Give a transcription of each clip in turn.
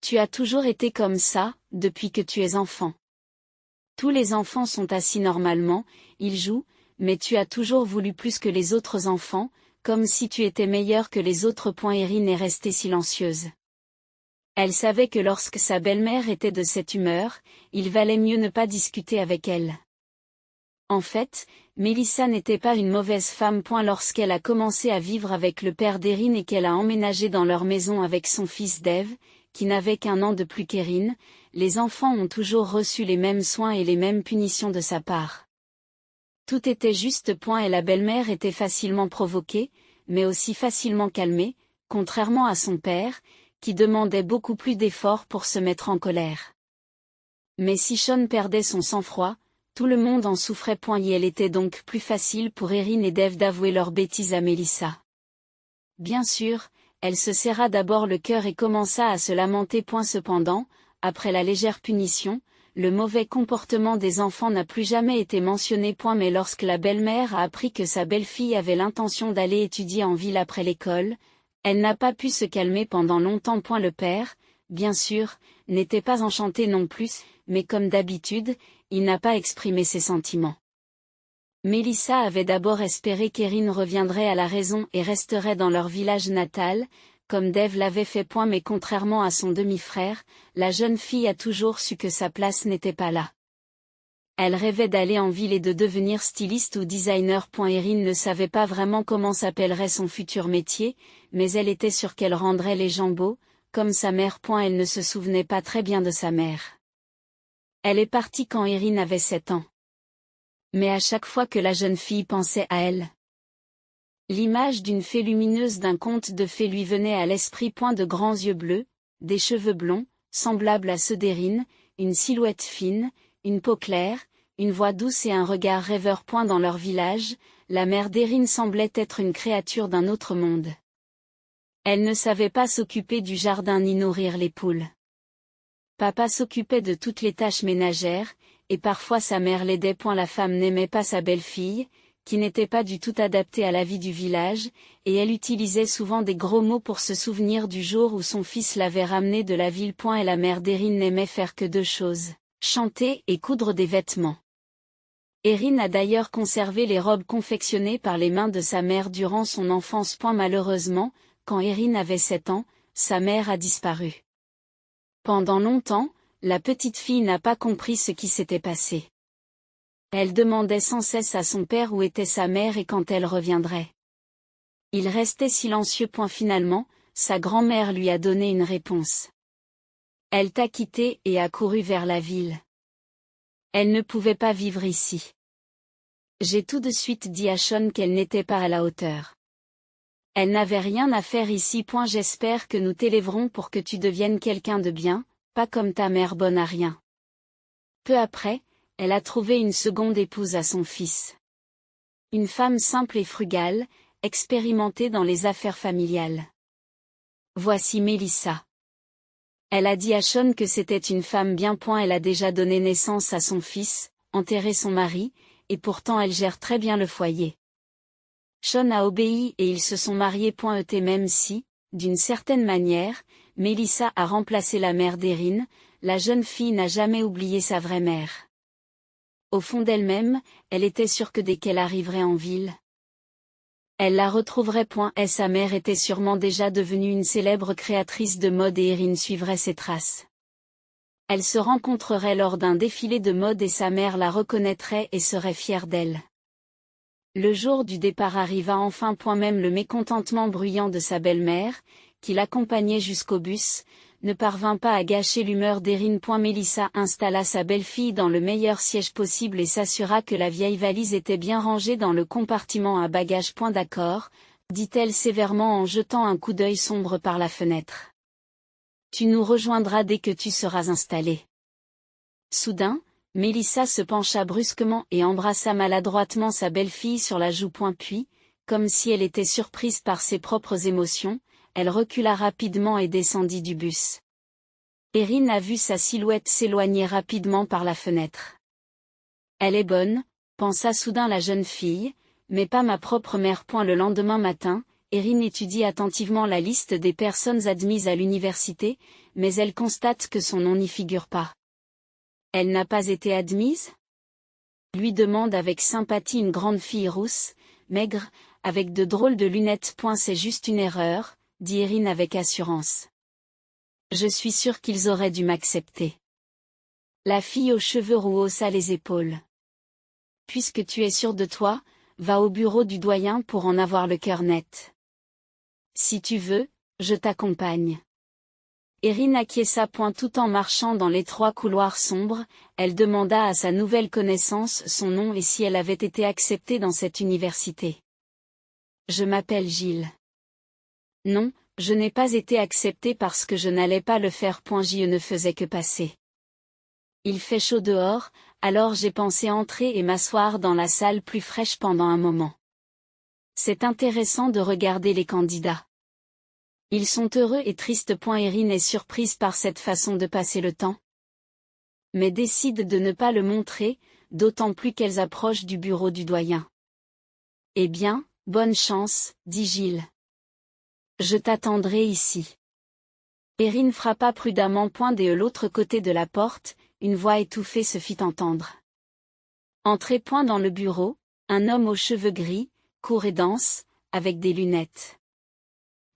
Tu as toujours été comme ça, depuis que tu es enfant. Tous les enfants sont assis normalement, ils jouent, mais tu as toujours voulu plus que les autres enfants, comme si tu étais meilleur que les autres. Erin est restée silencieuse. Elle savait que lorsque sa belle-mère était de cette humeur, il valait mieux ne pas discuter avec elle. En fait, Melissa n'était pas une mauvaise femme. Lorsqu'elle a commencé à vivre avec le père d'Erin et qu'elle a emménagé dans leur maison avec son fils Dave, qui n'avait qu'un an de plus qu'Erin, les enfants ont toujours reçu les mêmes soins et les mêmes punitions de sa part. Tout était juste. Et la belle-mère était facilement provoquée, mais aussi facilement calmée, contrairement à son père, qui demandait beaucoup plus d'efforts pour se mettre en colère. Mais si Sean perdait son sang-froid, tout le monde en souffrait. Et elle était donc plus facile pour Erin et Dave d'avouer leurs bêtises à Melissa. Bien sûr, elle se serra d'abord le cœur et commença à se lamenter. Cependant, après la légère punition, le mauvais comportement des enfants n'a plus jamais été mentionné. Mais lorsque la belle-mère a appris que sa belle-fille avait l'intention d'aller étudier en ville après l'école, elle n'a pas pu se calmer pendant longtemps. Le père, bien sûr, n'était pas enchanté non plus, mais comme d'habitude, il n'a pas exprimé ses sentiments. Melissa avait d'abord espéré qu'Erin reviendrait à la raison et resterait dans leur village natal, comme Dave l'avait fait. Mais contrairement à son demi-frère, la jeune fille a toujours su que sa place n'était pas là. Elle rêvait d'aller en ville et de devenir styliste ou designer. Erin ne savait pas vraiment comment s'appellerait son futur métier, mais elle était sûre qu'elle rendrait les gens beaux, comme sa mère. Elle ne se souvenait pas très bien de sa mère. Elle est partie quand Erin avait 7 ans. Mais à chaque fois que la jeune fille pensait à elle, l'image d'une fée lumineuse d'un conte de fées lui venait à l'esprit. De grands yeux bleus, des cheveux blonds, semblables à ceux d'Erin, une silhouette fine, une peau claire, une voix douce et un regard rêveur. Dans leur village, la mère d'Erin semblait être une créature d'un autre monde. Elle ne savait pas s'occuper du jardin ni nourrir les poules. Papa s'occupait de toutes les tâches ménagères, et parfois sa mère l'aidait. La femme n'aimait pas sa belle-fille, qui n'était pas du tout adaptée à la vie du village, et elle utilisait souvent des gros mots pour se souvenir du jour où son fils l'avait ramenée de la ville. Et la mère d'Erin n'aimait faire que 2 choses, chanter et coudre des vêtements. Erin a d'ailleurs conservé les robes confectionnées par les mains de sa mère durant son enfance. Malheureusement, quand Erin avait 7 ans, sa mère a disparu. Pendant longtemps, la petite fille n'a pas compris ce qui s'était passé. Elle demandait sans cesse à son père où était sa mère et quand elle reviendrait. Il restait silencieux. Finalement, sa grand-mère lui a donné une réponse. Elle t'a quitté et a couru vers la ville. Elle ne pouvait pas vivre ici. J'ai tout de suite dit à Sean qu'elle n'était pas à la hauteur. Elle n'avait rien à faire ici. J'espère que nous t'élèverons pour que tu deviennes quelqu'un de bien, pas comme ta mère bonne à rien. Peu après, elle a trouvé une seconde épouse à son fils. Une femme simple et frugale, expérimentée dans les affaires familiales. Voici Melissa. Elle a dit à Sean que c'était une femme bien. Elle a déjà donné naissance à son fils, enterré son mari, et pourtant elle gère très bien le foyer. Sean a obéi et ils se sont mariés. Même si, d'une certaine manière, Melissa a remplacé la mère d'Erin, la jeune fille n'a jamais oublié sa vraie mère. Au fond d'elle-même, elle était sûre que dès qu'elle arriverait en ville, elle la retrouverait. Sa mère était sûrement déjà devenue une célèbre créatrice de mode et Erin suivrait ses traces. Elle se rencontrerait lors d'un défilé de mode et sa mère la reconnaîtrait et serait fière d'elle. Le jour du départ arriva enfin. Même le mécontentement bruyant de sa belle-mère, qui l'accompagnait jusqu'au bus, ne parvint pas à gâcher l'humeur d'Erin. Melissa installa sa belle-fille dans le meilleur siège possible et s'assura que la vieille valise était bien rangée dans le compartiment à bagages. D'accord, dit-elle sévèrement en jetant un coup d'œil sombre par la fenêtre. Tu nous rejoindras dès que tu seras installée. Soudain, Melissa se pencha brusquement et embrassa maladroitement sa belle-fille sur la joue. Puis, comme si elle était surprise par ses propres émotions, elle recula rapidement et descendit du bus. Erin a vu sa silhouette s'éloigner rapidement par la fenêtre. Elle est bonne, pensa soudain la jeune fille, mais pas ma propre mère. Le lendemain matin, Erin étudie attentivement la liste des personnes admises à l'université, mais elle constate que son nom n'y figure pas. Elle n'a pas été admise? Lui demande avec sympathie une grande fille rousse, maigre, avec de drôles de lunettes. C'est juste une erreur, dit Erin avec assurance. Je suis sûre qu'ils auraient dû m'accepter. La fille aux cheveux roux haussa les épaules. Puisque tu es sûre de toi, va au bureau du doyen pour en avoir le cœur net. Si tu veux, je t'accompagne. Erin acquiesça tout en marchant dans l'étroit couloir sombre, elle demanda à sa nouvelle connaissance son nom et si elle avait été acceptée dans cette université. Je m'appelle Gilles. Non, je n'ai pas été acceptée parce que je n'allais pas le faire. Je ne faisais que passer. Il fait chaud dehors, alors j'ai pensé entrer et m'asseoir dans la salle plus fraîche pendant un moment. C'est intéressant de regarder les candidats. Ils sont heureux et tristes. Erin est surprise par cette façon de passer le temps. Mais décide de ne pas le montrer, d'autant plus qu'elles approchent du bureau du doyen. Eh bien, bonne chance, dit Gilles. Je t'attendrai ici. Erin frappa prudemment de l'autre côté de la porte, une voix étouffée se fit entendre. Entrez dans le bureau, un homme aux cheveux gris, court et dense, avec des lunettes.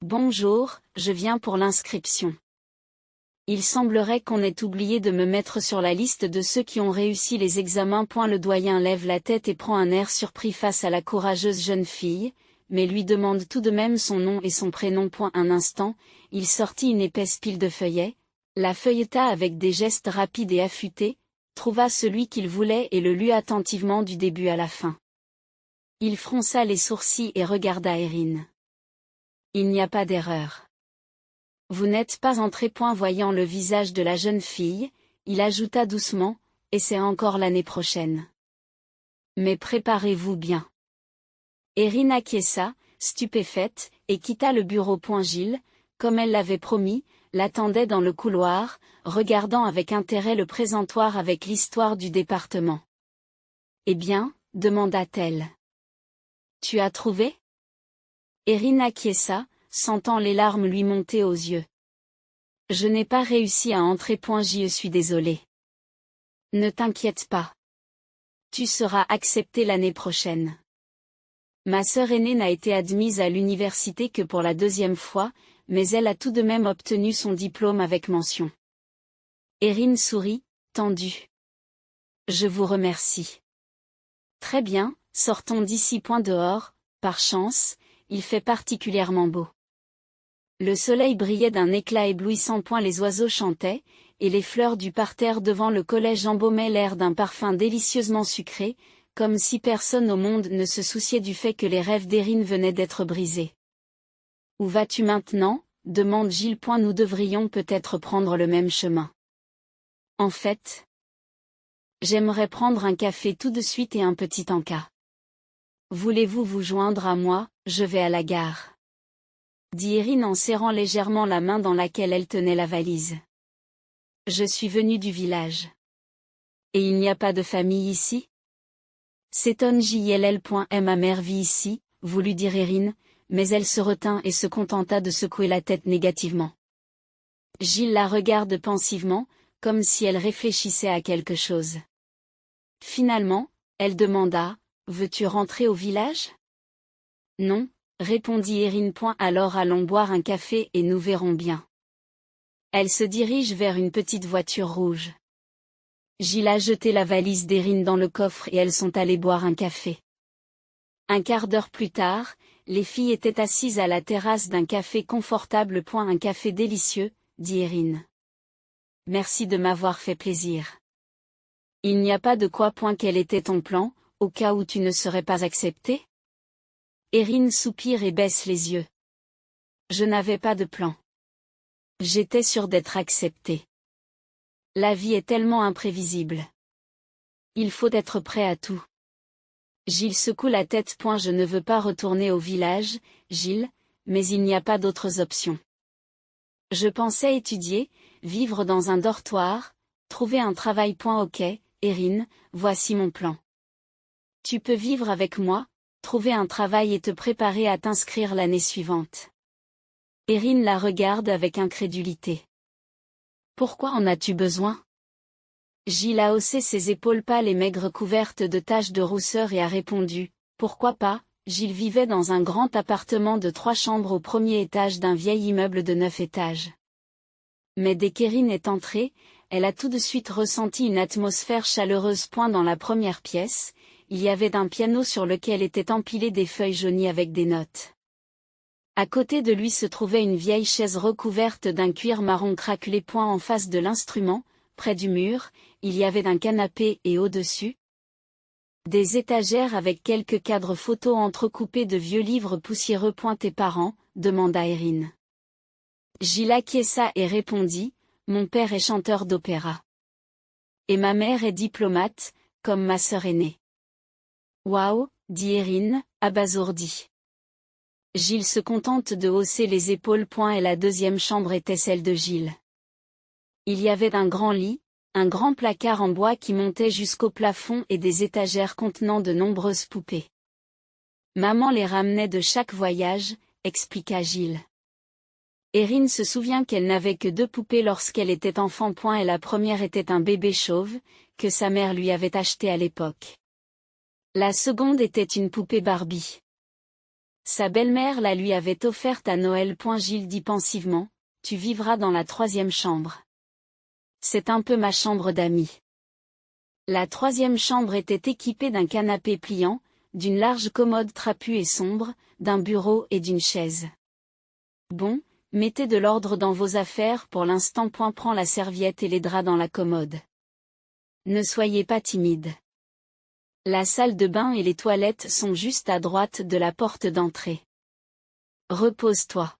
Bonjour, je viens pour l'inscription. Il semblerait qu'on ait oublié de me mettre sur la liste de ceux qui ont réussi les examens. Le doyen lève la tête et prend un air surpris face à la courageuse jeune fille, mais lui demande tout de même son nom et son prénom. Un instant, il sortit une épaisse pile de feuillets, la feuilleta avec des gestes rapides et affûtés, trouva celui qu'il voulait et le lut attentivement du début à la fin. Il fronça les sourcils et regarda Erin. Il n'y a pas d'erreur. Vous n'êtes pas entré. Voyant le visage de la jeune fille, il ajouta doucement, et c'est encore l'année prochaine. Mais préparez-vous bien. Erin acquiesça, stupéfaite, et quitta le bureau. Gilles, comme elle l'avait promis, l'attendait dans le couloir, regardant avec intérêt le présentoir avec l'histoire du département. Eh bien, demanda-t-elle. Tu as trouvé? Erin acquiesça, sentant les larmes lui monter aux yeux. Je n'ai pas réussi à entrer. Je suis désolée. Ne t'inquiète pas. Tu seras acceptée l'année prochaine. Ma sœur aînée n'a été admise à l'université que pour la 2e fois, mais elle a tout de même obtenu son diplôme avec mention. Erin sourit, tendue. Je vous remercie. Très bien, sortons d'ici. Dehors, par chance, il fait particulièrement beau. Le soleil brillait d'un éclat éblouissant. Les oiseaux chantaient, et les fleurs du parterre devant le collège embaumaient l'air d'un parfum délicieusement sucré, comme si personne au monde ne se souciait du fait que les rêves d'Erin venaient d'être brisés. Où vas-tu maintenant? Demande Gilles. Nous devrions peut-être prendre le même chemin. En fait, j'aimerais prendre un café tout de suite et un petit encas. Voulez-vous vous joindre à moi? Je vais à la gare. Dit Erin en serrant légèrement la main dans laquelle elle tenait la valise. Je suis venue du village. Et il n'y a pas de famille ici? S'étonne JLL. Ma mère vit ici, voulut dire Erin, mais elle se retint et se contenta de secouer la tête négativement. Gilles la regarde pensivement, comme si elle réfléchissait à quelque chose. Finalement, elle demanda, veux-tu rentrer au village? Non, répondit Erin. Alors allons boire un café et nous verrons bien. Elle se dirige vers une petite voiture rouge. Gilles a jeté la valise d'Erin dans le coffre et elles sont allées boire un café. Un quart d'heure plus tard, les filles étaient assises à la terrasse d'un café confortable. Un café délicieux, dit Erin. Merci de m'avoir fait plaisir. Il n'y a pas de quoi. Quel était ton plan, au cas où tu ne serais pas acceptée? Erin soupire et baisse les yeux. Je n'avais pas de plan. J'étais sûre d'être acceptée. La vie est tellement imprévisible. Il faut être prêt à tout. Gilles secoue la tête. Je ne veux pas retourner au village, Gilles, mais il n'y a pas d'autres options. Je pensais étudier, vivre dans un dortoir, trouver un travail. Ok, Erin, voici mon plan. Tu peux vivre avec moi, trouver un travail et te préparer à t'inscrire l'année suivante. Erin la regarde avec incrédulité. Pourquoi en as-tu besoin? Gilles a haussé ses épaules pâles et maigres couvertes de taches de rousseur et a répondu, pourquoi pas. Gilles vivait dans un grand appartement de 3 chambres au premier étage d'un vieil immeuble de 9 étages. Mais dès qu'Erin est entrée, elle a tout de suite ressenti une atmosphère chaleureuse. Dans la première pièce, il y avait un piano sur lequel étaient empilées des feuilles jaunies avec des notes. À côté de lui se trouvait une vieille chaise recouverte d'un cuir marron craquelé. En face de l'instrument, près du mur, il y avait un canapé et au-dessus, des étagères avec quelques cadres photos entrecoupés de vieux livres poussiéreux. Tes parents, demanda Erin. Gilles acquiesça et répondit, mon père est chanteur d'opéra. Et ma mère est diplomate, comme ma sœur aînée. Waouh, dit Erin, abasourdie. Gilles se contente de hausser les épaules. Et la deuxième chambre était celle de Gilles. Il y avait un grand lit, un grand placard en bois qui montait jusqu'au plafond et des étagères contenant de nombreuses poupées. Maman les ramenait de chaque voyage, expliqua Gilles. Erin se souvient qu'elle n'avait que 2 poupées lorsqu'elle était enfant. Et la première était un bébé chauve, que sa mère lui avait acheté à l'époque. La seconde était une poupée Barbie. Sa belle-mère la lui avait offerte à Noël. Gilles dit pensivement, tu vivras dans la 3e chambre. C'est un peu ma chambre d'amis. La 3e chambre était équipée d'un canapé pliant, d'une large commode trapue et sombre, d'un bureau et d'une chaise. Bon, mettez de l'ordre dans vos affaires pour l'instant. Prends la serviette et les draps dans la commode. Ne soyez pas timide. La salle de bain et les toilettes sont juste à droite de la porte d'entrée. Repose-toi.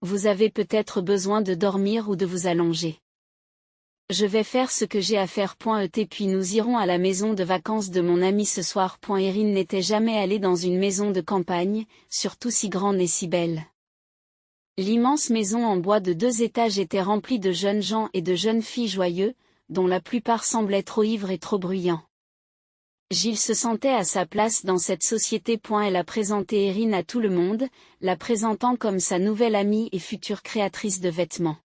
Vous avez peut-être besoin de dormir ou de vous allonger. Je vais faire ce que j'ai à faire. Puis nous irons à la maison de vacances de mon ami ce soir. Erin n'était jamais allée dans une maison de campagne, surtout si grande et si belle. L'immense maison en bois de 2 étages était remplie de jeunes gens et de jeunes filles joyeux, dont la plupart semblaient trop ivres et trop bruyants. Gilles se sentait à sa place dans cette société. Elle a présenté Erin à tout le monde, la présentant comme sa nouvelle amie et future créatrice de vêtements.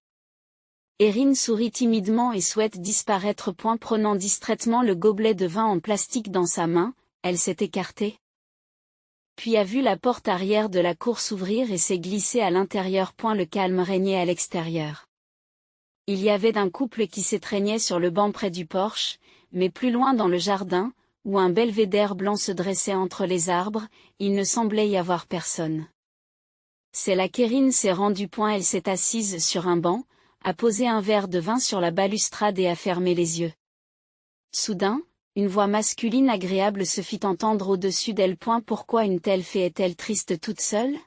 Erin sourit timidement et souhaite disparaître. Prenant distraitement le gobelet de vin en plastique dans sa main, elle s'est écartée. Puis a vu la porte arrière de la cour s'ouvrir et s'est glissée à l'intérieur. Le calme régnait à l'extérieur. Il y avait un couple qui s'étreignait sur le banc près du porche, mais plus loin dans le jardin, où un belvédère blanc se dressait entre les arbres, il ne semblait y avoir personne. C'est là qu'Erin s'est rendue. Elle s'est assise sur un banc, a posé un verre de vin sur la balustrade et a fermé les yeux. Soudain, une voix masculine agréable se fit entendre au-dessus d'elle. Pourquoi une telle fée est-elle triste toute seule?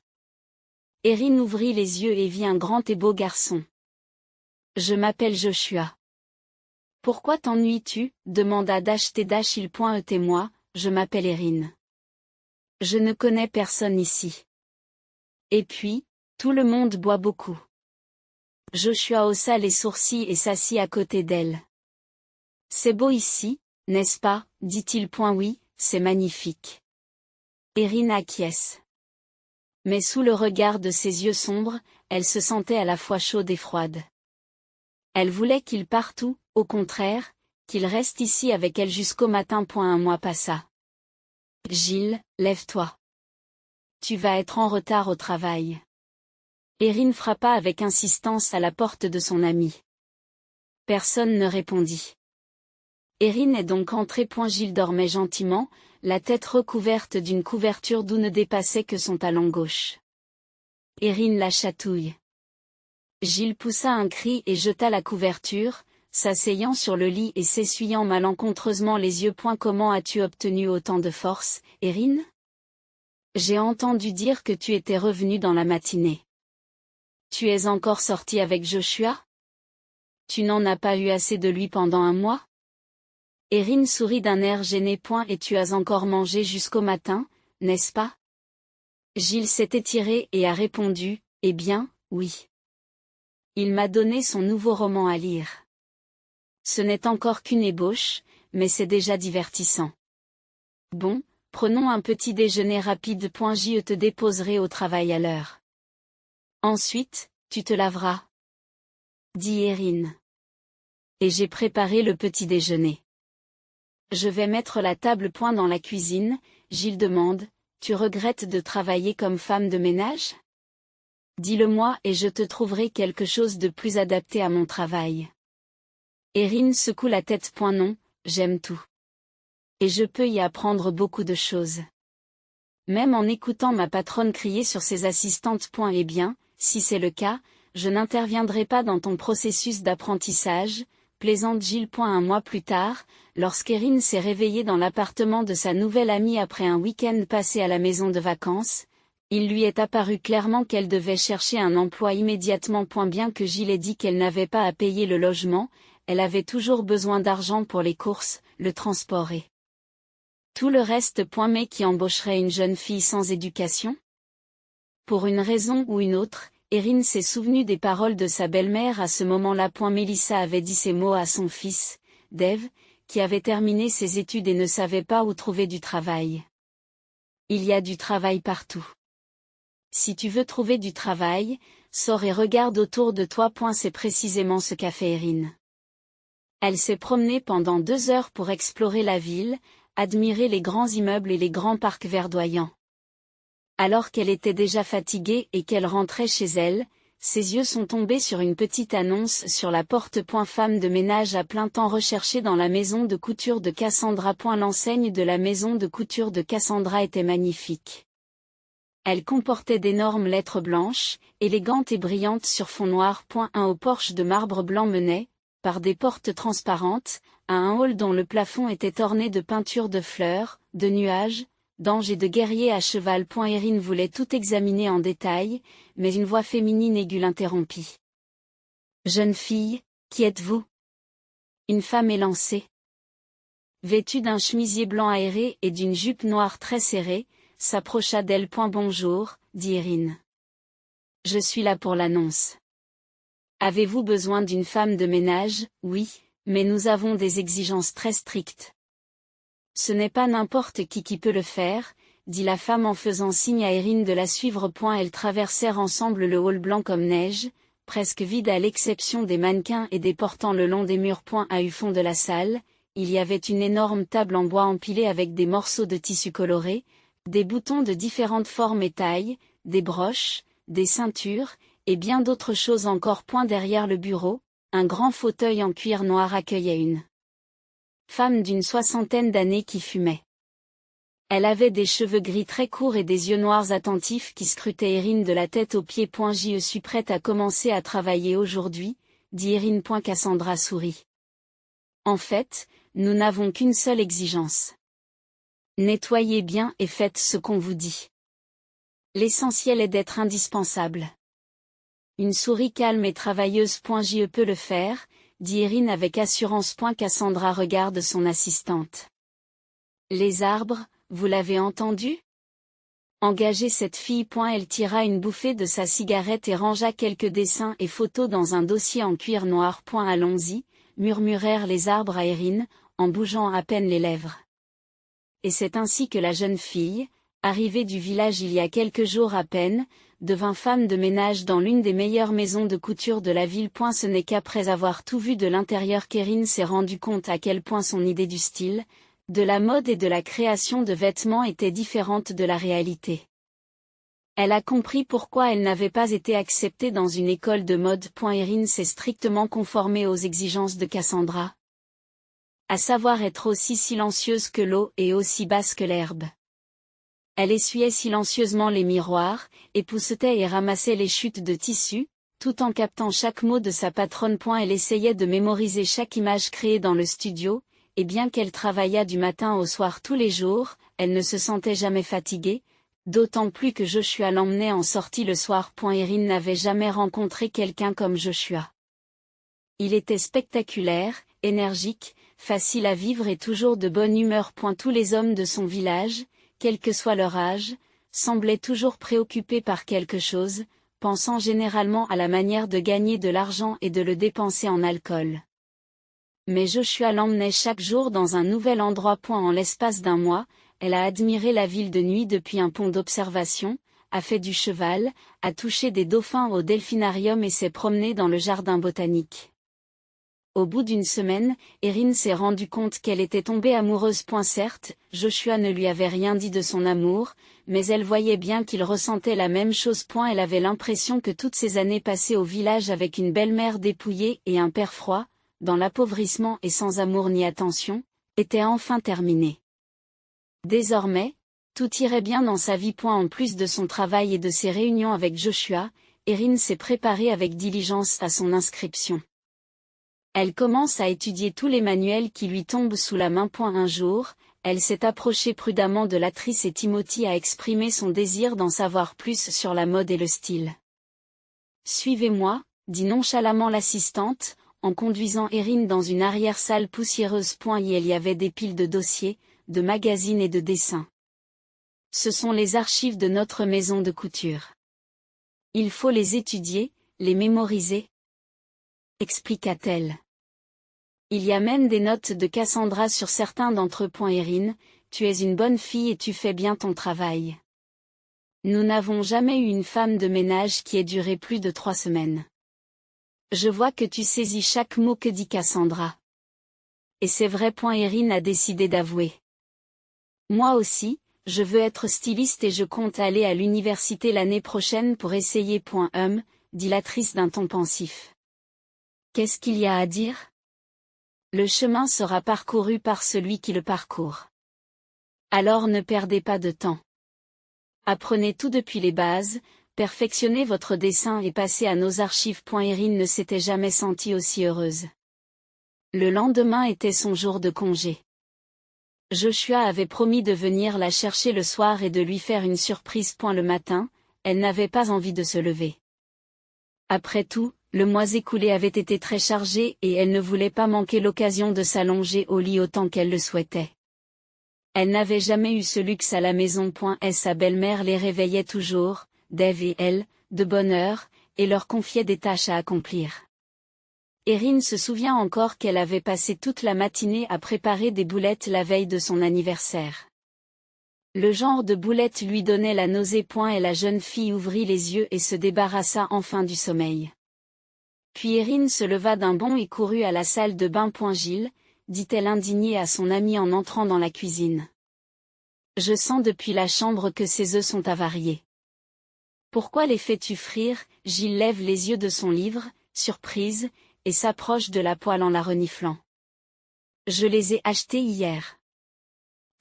Erin ouvrit les yeux et vit un grand et beau garçon. Je m'appelle Joshua. Pourquoi t'ennuies-tu? Demanda il. Moi, je m'appelle Erin. Je ne connais personne ici. Et puis, tout le monde boit beaucoup. Joshua haussa les sourcils et s'assit à côté d'elle. C'est beau ici, n'est-ce pas? dit-il. Oui, c'est magnifique. Erin acquiesce. Mais sous le regard de ses yeux sombres, elle se sentait à la fois chaude et froide. Elle voulait qu'il parte ou, au contraire, qu'il reste ici avec elle jusqu'au matin. Un mois passa. Gilles, lève-toi. Tu vas être en retard au travail. Erin frappa avec insistance à la porte de son ami. Personne ne répondit. Erin est donc entrée. Gilles dormait gentiment, la tête recouverte d'une couverture d'où ne dépassait que son talon gauche. Erin la chatouille. Gilles poussa un cri et jeta la couverture, s'asseyant sur le lit et s'essuyant malencontreusement les yeux. Comment as-tu obtenu autant de force, Erin? J'ai entendu dire que tu étais revenue dans la matinée. Tu es encore sortie avec Joshua? Tu n'en as pas eu assez de lui pendant un mois? Erin sourit d'un air gêné. Et tu as encore mangé jusqu'au matin, n'est-ce pas? Gilles s'est étiré et a répondu, eh bien, oui. Il m'a donné son nouveau roman à lire. Ce n'est encore qu'une ébauche, mais c'est déjà divertissant. Bon, prenons un petit déjeuner rapide. Je te déposerai au travail à l'heure. Ensuite, tu te laveras. dit Erin. Et j'ai préparé le petit déjeuner. Je vais mettre la table point dans la cuisine, Gilles demande, tu regrettes de travailler comme femme de ménage? Dis-le-moi et je te trouverai quelque chose de plus adapté à mon travail. Erin secoue la tête point non, j'aime tout. Et je peux y apprendre beaucoup de choses. Même en écoutant ma patronne crier sur ses assistantes point eh bien, si c'est le cas, je n'interviendrai pas dans ton processus d'apprentissage, plaisante Gilles. Un mois plus tard, lorsqu'Erin s'est réveillée dans l'appartement de sa nouvelle amie après un week-end passé à la maison de vacances, il lui est apparu clairement qu'elle devait chercher un emploi immédiatement. Bien que Gilles ait dit qu'elle n'avait pas à payer le logement, elle avait toujours besoin d'argent pour les courses, le transport et tout le reste. Mais qui embaucherait une jeune fille sans éducation? Pour une raison ou une autre, Erin s'est souvenue des paroles de sa belle-mère à ce moment-là. Mélissa avait dit ces mots à son fils, Dave, qui avait terminé ses études et ne savait pas où trouver du travail. Il y a du travail partout. Si tu veux trouver du travail, sors et regarde autour de toi. C'est précisément ce qu'a fait Erin. Elle s'est promenée pendant 2 heures pour explorer la ville, admirer les grands immeubles et les grands parcs verdoyants. Alors qu'elle était déjà fatiguée et qu'elle rentrait chez elle, ses yeux sont tombés sur une petite annonce sur la porte. Femme de ménage à plein temps recherchée dans la maison de couture de Cassandra. L'enseigne de la maison de couture de Cassandra était magnifique. Elle comportait d'énormes lettres blanches, élégantes et brillantes sur fond noir. Un haut porche de marbre blanc menait, par des portes transparentes, à un hall dont le plafond était orné de peintures de fleurs, de nuages, d'anges et de guerriers à cheval. Erin voulait tout examiner en détail, mais une voix féminine aiguë l'interrompit. Jeune fille, qui êtes-vous? Une femme élancée. Vêtue d'un chemisier blanc aéré et d'une jupe noire très serrée, s'approcha d'elle. Bonjour, dit Erin. Je suis là pour l'annonce. Avez-vous besoin d'une femme de ménage? Oui, mais nous avons des exigences très strictes. Ce n'est pas n'importe qui peut le faire, dit la femme en faisant signe à Erin de la suivre. Elles traversèrent ensemble le hall blanc comme neige, presque vide à l'exception des mannequins et des portants le long des murs. À un fond de la salle, il y avait une énorme table en bois empilée avec des morceaux de tissu coloré, des boutons de différentes formes et tailles, des broches, des ceintures, et bien d'autres choses encore. Derrière le bureau, un grand fauteuil en cuir noir accueillait une femme d'une 60aine d'années qui fumait. Elle avait des cheveux gris très courts et des yeux noirs attentifs qui scrutaient Erin de la tête aux pieds. Je suis prête à commencer à travailler aujourd'hui, dit Erin. Cassandra sourit. En fait, nous n'avons qu'une seule exigence. Nettoyez bien et faites ce qu'on vous dit. L'essentiel est d'être indispensable. Une souris calme et travailleuse. Je peux le faire, dit Erin avec assurance. Cassandra regarde son assistante. Les arbres, vous l'avez entendu? Engagez cette fille. Elle tira une bouffée de sa cigarette et rangea quelques dessins et photos dans un dossier en cuir noir. Allons-y, murmurèrent les arbres à Erin, en bougeant à peine les lèvres. Et c'est ainsi que la jeune fille, arrivée du village il y a quelques jours à peine, devint femme de ménage dans l'une des meilleures maisons de couture de la ville. Ce n'est qu'après avoir tout vu de l'intérieur qu'Erin s'est rendu compte à quel point son idée du style, de la mode et de la création de vêtements était différente de la réalité. Elle a compris pourquoi elle n'avait pas été acceptée dans une école de mode. Erin s'est strictement conformée aux exigences de Cassandra. À savoir être aussi silencieuse que l'eau et aussi basse que l'herbe. Elle essuyait silencieusement les miroirs, époussetait et ramassait les chutes de tissu, tout en captant chaque mot de sa patronne. Elle essayait de mémoriser chaque image créée dans le studio, et bien qu'elle travaillât du matin au soir tous les jours, elle ne se sentait jamais fatiguée, d'autant plus que Joshua l'emmenait en sortie le soir. Erin n'avait jamais rencontré quelqu'un comme Joshua. Il était spectaculaire, énergique, facile à vivre et toujours de bonne humeur. Tous les hommes de son village, quel que soit leur âge, semblaient toujours préoccupés par quelque chose, pensant généralement à la manière de gagner de l'argent et de le dépenser en alcool. Mais Joshua l'emmenait chaque jour dans un nouvel endroit. En l'espace d'un mois, elle a admiré la ville de nuit depuis un pont d'observation, a fait du cheval, a touché des dauphins au delphinarium et s'est promené dans le jardin botanique. Au bout d'une semaine, Erin s'est rendu compte qu'elle était tombée amoureuse. Certes, Joshua ne lui avait rien dit de son amour, mais elle voyait bien qu'il ressentait la même chose. Elle avait l'impression que toutes ces années passées au village avec une belle-mère dépouillée et un père froid, dans l'appauvrissement et sans amour ni attention, étaient enfin terminées. Désormais, tout irait bien dans sa vie. En plus de son travail et de ses réunions avec Joshua, Erin s'est préparée avec diligence à son inscription. Elle commence à étudier tous les manuels qui lui tombent sous la main. Un jour, elle s'est approchée prudemment de l'actrice et Timothy a exprimé son désir d'en savoir plus sur la mode et le style. « Suivez-moi », dit nonchalamment l'assistante, en conduisant Erin dans une arrière-salle poussiéreuse. Il y avait des piles de dossiers, de magazines et de dessins. Ce sont les archives de notre maison de couture. Il faut les étudier, les mémoriser, expliqua-t-elle. Il y a même des notes de Cassandra sur certains d'entre eux. Erin, tu es une bonne fille et tu fais bien ton travail. Nous n'avons jamais eu une femme de ménage qui ait duré plus de 3 semaines. Je vois que tu saisis chaque mot que dit Cassandra. Et c'est vrai. Erin a décidé d'avouer. Moi aussi, je veux être styliste et je compte aller à l'université l'année prochaine pour essayer. Dit l'actrice d'un ton pensif. Qu'est-ce qu'il y a à dire? Le chemin sera parcouru par celui qui le parcourt. Alors ne perdez pas de temps. Apprenez tout depuis les bases, perfectionnez votre dessin et passez à nos archives. Erin ne s'était jamais sentie aussi heureuse. Le lendemain était son jour de congé. Joshua avait promis de venir la chercher le soir et de lui faire une surprise. Le matin, elle n'avait pas envie de se lever. Après tout, le mois écoulé avait été très chargé et elle ne voulait pas manquer l'occasion de s'allonger au lit autant qu'elle le souhaitait. Elle n'avait jamais eu ce luxe à la maison. Sa belle-mère les réveillait toujours, Dave et elle, de bonne heure, et leur confiait des tâches à accomplir. Erin se souvient encore qu'elle avait passé toute la matinée à préparer des boulettes la veille de son anniversaire. Le genre de boulettes lui donnait la nausée. Et la jeune fille ouvrit les yeux et se débarrassa enfin du sommeil. Puis Erin se leva d'un bond et courut à la salle de bain. Gilles, dit-elle indignée à son amie en entrant dans la cuisine. Je sens depuis la chambre que ces œufs sont avariés. Pourquoi les fais-tu frire? Gilles lève les yeux de son livre, surprise, et s'approche de la poêle en la reniflant. Je les ai achetés hier.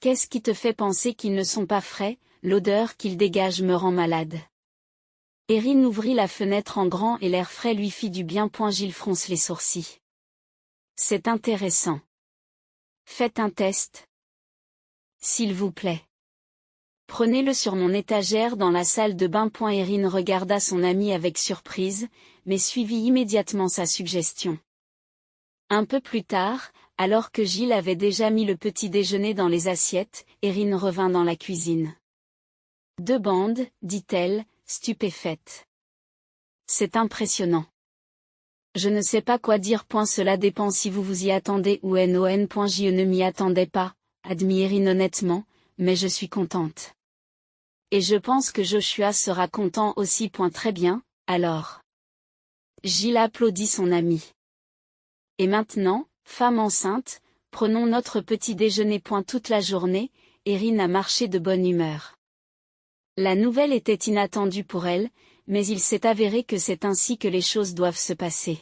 Qu'est-ce qui te fait penser qu'ils ne sont pas frais? L'odeur qu'ils dégagent me rend malade. Erin ouvrit la fenêtre en grand et l'air frais lui fit du bien. Gilles fronce les sourcils. C'est intéressant. Faites un test. S'il vous plaît. Prenez-le sur mon étagère dans la salle de bain. Erin regarda son amie avec surprise, mais suivit immédiatement sa suggestion. Un peu plus tard, alors que Gilles avait déjà mis le petit déjeuner dans les assiettes, Erin revint dans la cuisine. 2 bandes, dit-elle, stupéfaite. C'est impressionnant. Je ne sais pas quoi dire. Cela dépend si vous vous y attendez ou non. Je ne m'y attendais pas, admit Erin honnêtement, mais je suis contente. Et je pense que Joshua sera content aussi. Très bien, alors. Gilles applaudit son ami. Et maintenant, femme enceinte, prenons notre petit déjeuner. Toute la journée, Erin a marché de bonne humeur. La nouvelle était inattendue pour elle, mais il s'est avéré que c'est ainsi que les choses doivent se passer.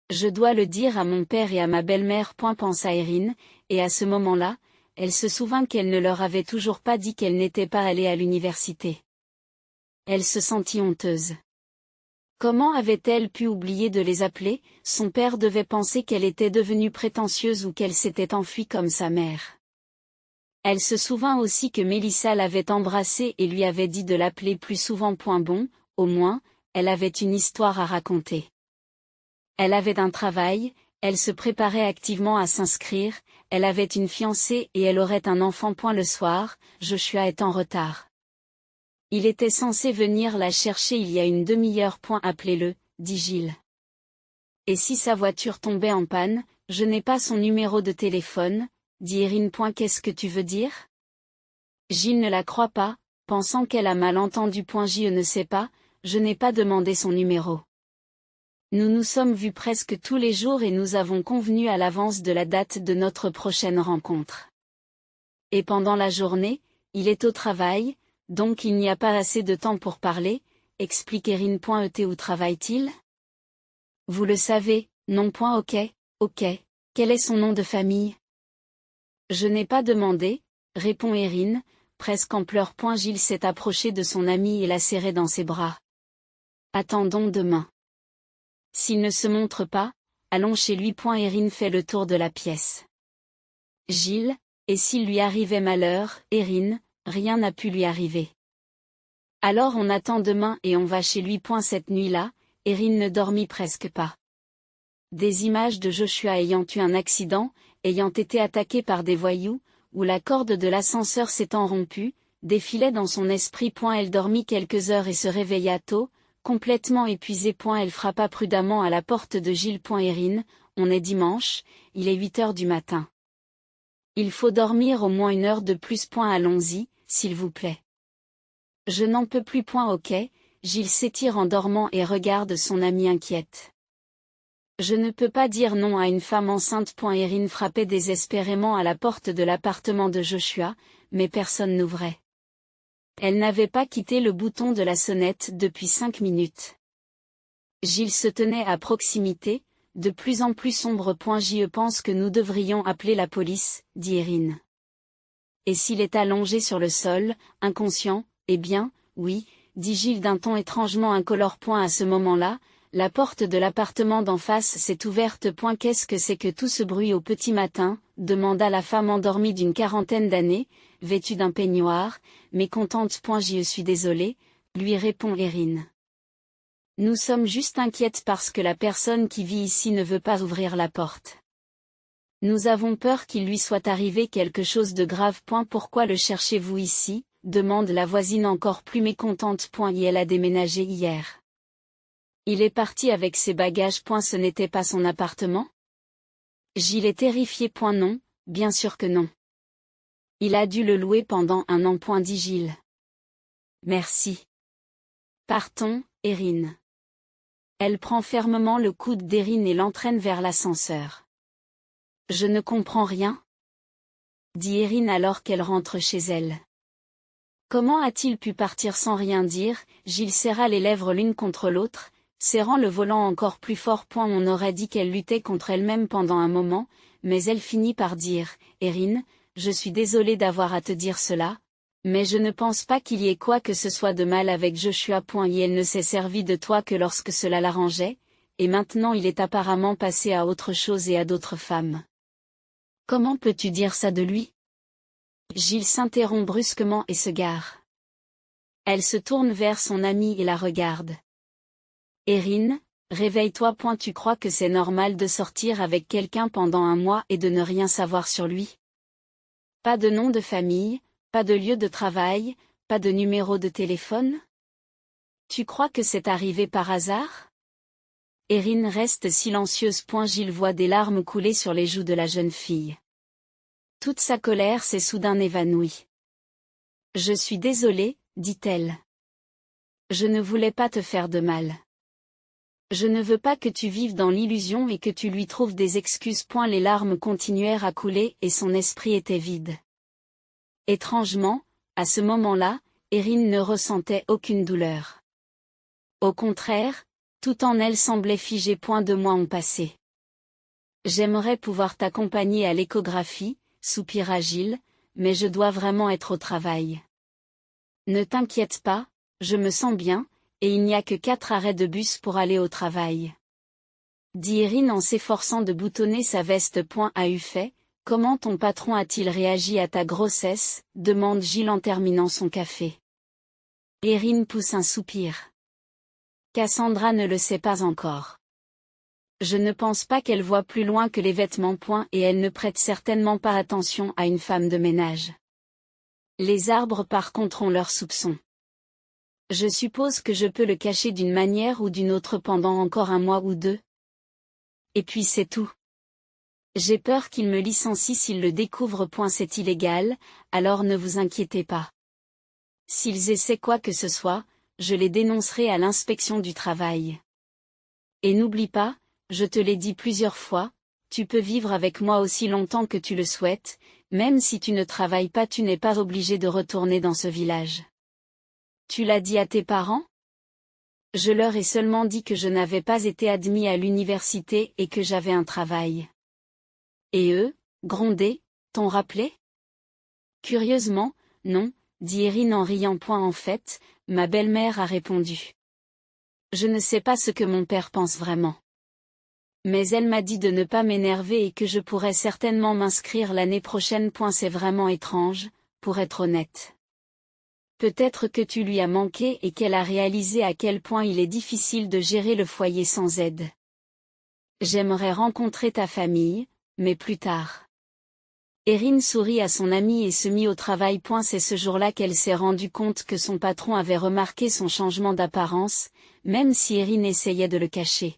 Je dois le dire à mon père et à ma belle-mère. Pensa Erin, et à ce moment-là, elle se souvint qu'elle ne leur avait toujours pas dit qu'elle n'était pas allée à l'université. Elle se sentit honteuse. Comment avait-elle pu oublier de les appeler? Son père devait penser qu'elle était devenue prétentieuse ou qu'elle s'était enfuie comme sa mère. Elle se souvint aussi que Mélissa l'avait embrassée et lui avait dit de l'appeler plus souvent. Bon, au moins, elle avait une histoire à raconter. Elle avait un travail, elle se préparait activement à s'inscrire, elle avait une fiancée et elle aurait un enfant. Le soir, Joshua est en retard. Il était censé venir la chercher il y a une demi-heure. Appelez-le, dit Gilles. Et si sa voiture tombait en panne, je n'ai pas son numéro de téléphone, dit Erin. Qu'est-ce que tu veux dire? Gilles ne la croit pas, pensant qu'elle a mal entendu. Je ne sais pas, je n'ai pas demandé son numéro. Nous nous sommes vus presque tous les jours et nous avons convenu à l'avance de la date de notre prochaine rencontre. Et pendant la journée, il est au travail, donc il n'y a pas assez de temps pour parler, explique Erin. Où travaille-t-il? Vous le savez, non. Ok. Quel est son nom de famille? Je n'ai pas demandé, répond Erin, presque en pleurs. Gilles s'est approché de son ami et l'a serré dans ses bras. Attendons demain. S'il ne se montre pas, allons chez lui. Erin fait le tour de la pièce. Gilles, et s'il lui arrivait malheur? Erin, rien n'a pu lui arriver. Alors on attend demain et on va chez lui. Cette nuit-là, Erin ne dormit presque pas. Des images de Joshua ayant eu un accident, ayant été attaqué par des voyous, où la corde de l'ascenseur s'étant rompue, défilaient dans son esprit. Elle dormit quelques heures et se réveilla tôt, complètement épuisée. Elle frappa prudemment à la porte de Gilles. Erin, on est dimanche, il est 8 heures du matin. Il faut dormir au moins 1 heure de plus. Allons-y, s'il vous plaît. Je n'en peux plus. Ok, Gilles s'étire en dormant et regarde son ami inquiète. Je ne peux pas dire non à une femme enceinte. Erin frappait désespérément à la porte de l'appartement de Joshua, mais personne n'ouvrait. Elle n'avait pas quitté le bouton de la sonnette depuis 5 minutes. Gilles se tenait à proximité, de plus en plus sombre. Je pense que nous devrions appeler la police, dit Erin. Et s'il est allongé sur le sol, inconscient? Eh bien, oui, dit Gilles d'un ton étrangement incolore. À ce moment-là, la porte de l'appartement d'en face s'est ouverte. Qu'est-ce que c'est que tout ce bruit au petit matin? Demanda la femme endormie d'une 40aine d'années, vêtue d'un peignoir, mécontente. Je suis désolée, lui répond Erin. Nous sommes juste inquiètes parce que la personne qui vit ici ne veut pas ouvrir la porte. Nous avons peur qu'il lui soit arrivé quelque chose de grave. Pourquoi le cherchez-vous ici? Demande la voisine encore plus mécontente. Et elle a déménagé hier. Il est parti avec ses bagages. Ce n'était pas son appartement? Gilles est terrifié. Non, bien sûr que non. Il a dû le louer pendant 1 an. Dit Gilles. Merci. Partons, Erin. Elle prend fermement le coude d'Erin et l'entraîne vers l'ascenseur. Je ne comprends rien, dit Erin alors qu'elle rentre chez elle. Comment a-t-il pu partir sans rien dire? Gilles serra les lèvres l'une contre l'autre, serrant le volant encore plus fort. On aurait dit qu'elle luttait contre elle-même pendant un moment, mais elle finit par dire, Erin, je suis désolée d'avoir à te dire cela, mais je ne pense pas qu'il y ait quoi que ce soit de mal avec Joshua. Et elle ne s'est servie de toi que lorsque cela l'arrangeait, et maintenant il est apparemment passé à autre chose et à d'autres femmes. Comment peux-tu dire ça de lui? Gilles s'interrompt brusquement et se gare. Elle se tourne vers son amie et la regarde. Erin, réveille-toi. Tu crois que c'est normal de sortir avec quelqu'un pendant 1 mois et de ne rien savoir sur lui? Pas de nom de famille, pas de lieu de travail, pas de numéro de téléphone? Tu crois que c'est arrivé par hasard? Erin reste silencieuse. Gilles voit des larmes couler sur les joues de la jeune fille. Toute sa colère s'est soudain évanouie. Je suis désolée, dit-elle. Je ne voulais pas te faire de mal. Je ne veux pas que tu vives dans l'illusion et que tu lui trouves des excuses. Les larmes continuèrent à couler et son esprit était vide. Étrangement, à ce moment-là, Erin ne ressentait aucune douleur. Au contraire, tout en elle semblait figé. 2 mois ont passé. J'aimerais pouvoir t'accompagner à l'échographie, soupira Gilles, mais je dois vraiment être au travail. Ne t'inquiète pas, je me sens bien, et il n'y a que 4 arrêts de bus pour aller au travail. Dit Erin en s'efforçant de boutonner sa veste. À eu fait, comment ton patron a-t-il réagi à ta grossesse? Demande Gilles en terminant son café. Erin pousse un soupir. Cassandra ne le sait pas encore. Je ne pense pas qu'elle voie plus loin que les vêtements. Et elle ne prête certainement pas attention à une femme de ménage. Les arbres par contre ont leurs soupçons. Je suppose que je peux le cacher d'une manière ou d'une autre pendant encore 1 mois ou 2. Et puis c'est tout. J'ai peur qu'il me licencie s'il le découvre. C'est illégal, alors ne vous inquiétez pas. S'ils essaient quoi que ce soit, je les dénoncerai à l'inspection du travail. Et n'oublie pas, je te l'ai dit plusieurs fois, tu peux vivre avec moi aussi longtemps que tu le souhaites, même si tu ne travailles pas, tu n'es pas obligé de retourner dans ce village. Tu l'as dit à tes parents? Je leur ai seulement dit que je n'avais pas été admis à l'université et que j'avais un travail. Et eux, grondés, t'ont rappelé? Curieusement, non, dit Erin en riant. En fait, ma belle-mère a répondu. Je ne sais pas ce que mon père pense vraiment. Mais elle m'a dit de ne pas m'énerver et que je pourrais certainement m'inscrire l'année prochaine. C'est vraiment étrange, pour être honnête. Peut-être que tu lui as manqué et qu'elle a réalisé à quel point il est difficile de gérer le foyer sans aide. J'aimerais rencontrer ta famille, mais plus tard. Erin sourit à son amie et se mit au travail. C'est ce jour-là qu'elle s'est rendue compte que son patron avait remarqué son changement d'apparence, même si Erin essayait de le cacher.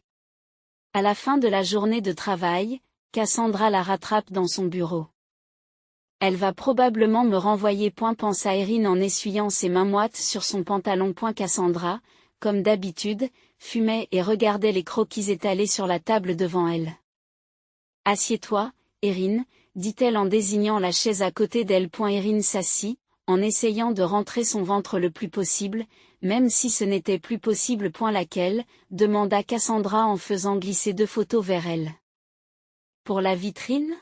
À la fin de la journée de travail, Cassandra la rattrape dans son bureau. Elle va probablement me renvoyer. Pensa Erin en essuyant ses mains moites sur son pantalon. Cassandra, comme d'habitude, fumait et regardait les croquis étalés sur la table devant elle. Assieds-toi, Erin, dit-elle en désignant la chaise à côté d'elle. Erin s'assit, en essayant de rentrer son ventre le plus possible, même si ce n'était plus possible. Laquelle, demanda Cassandra en faisant glisser 2 photos vers elle. Pour la vitrine?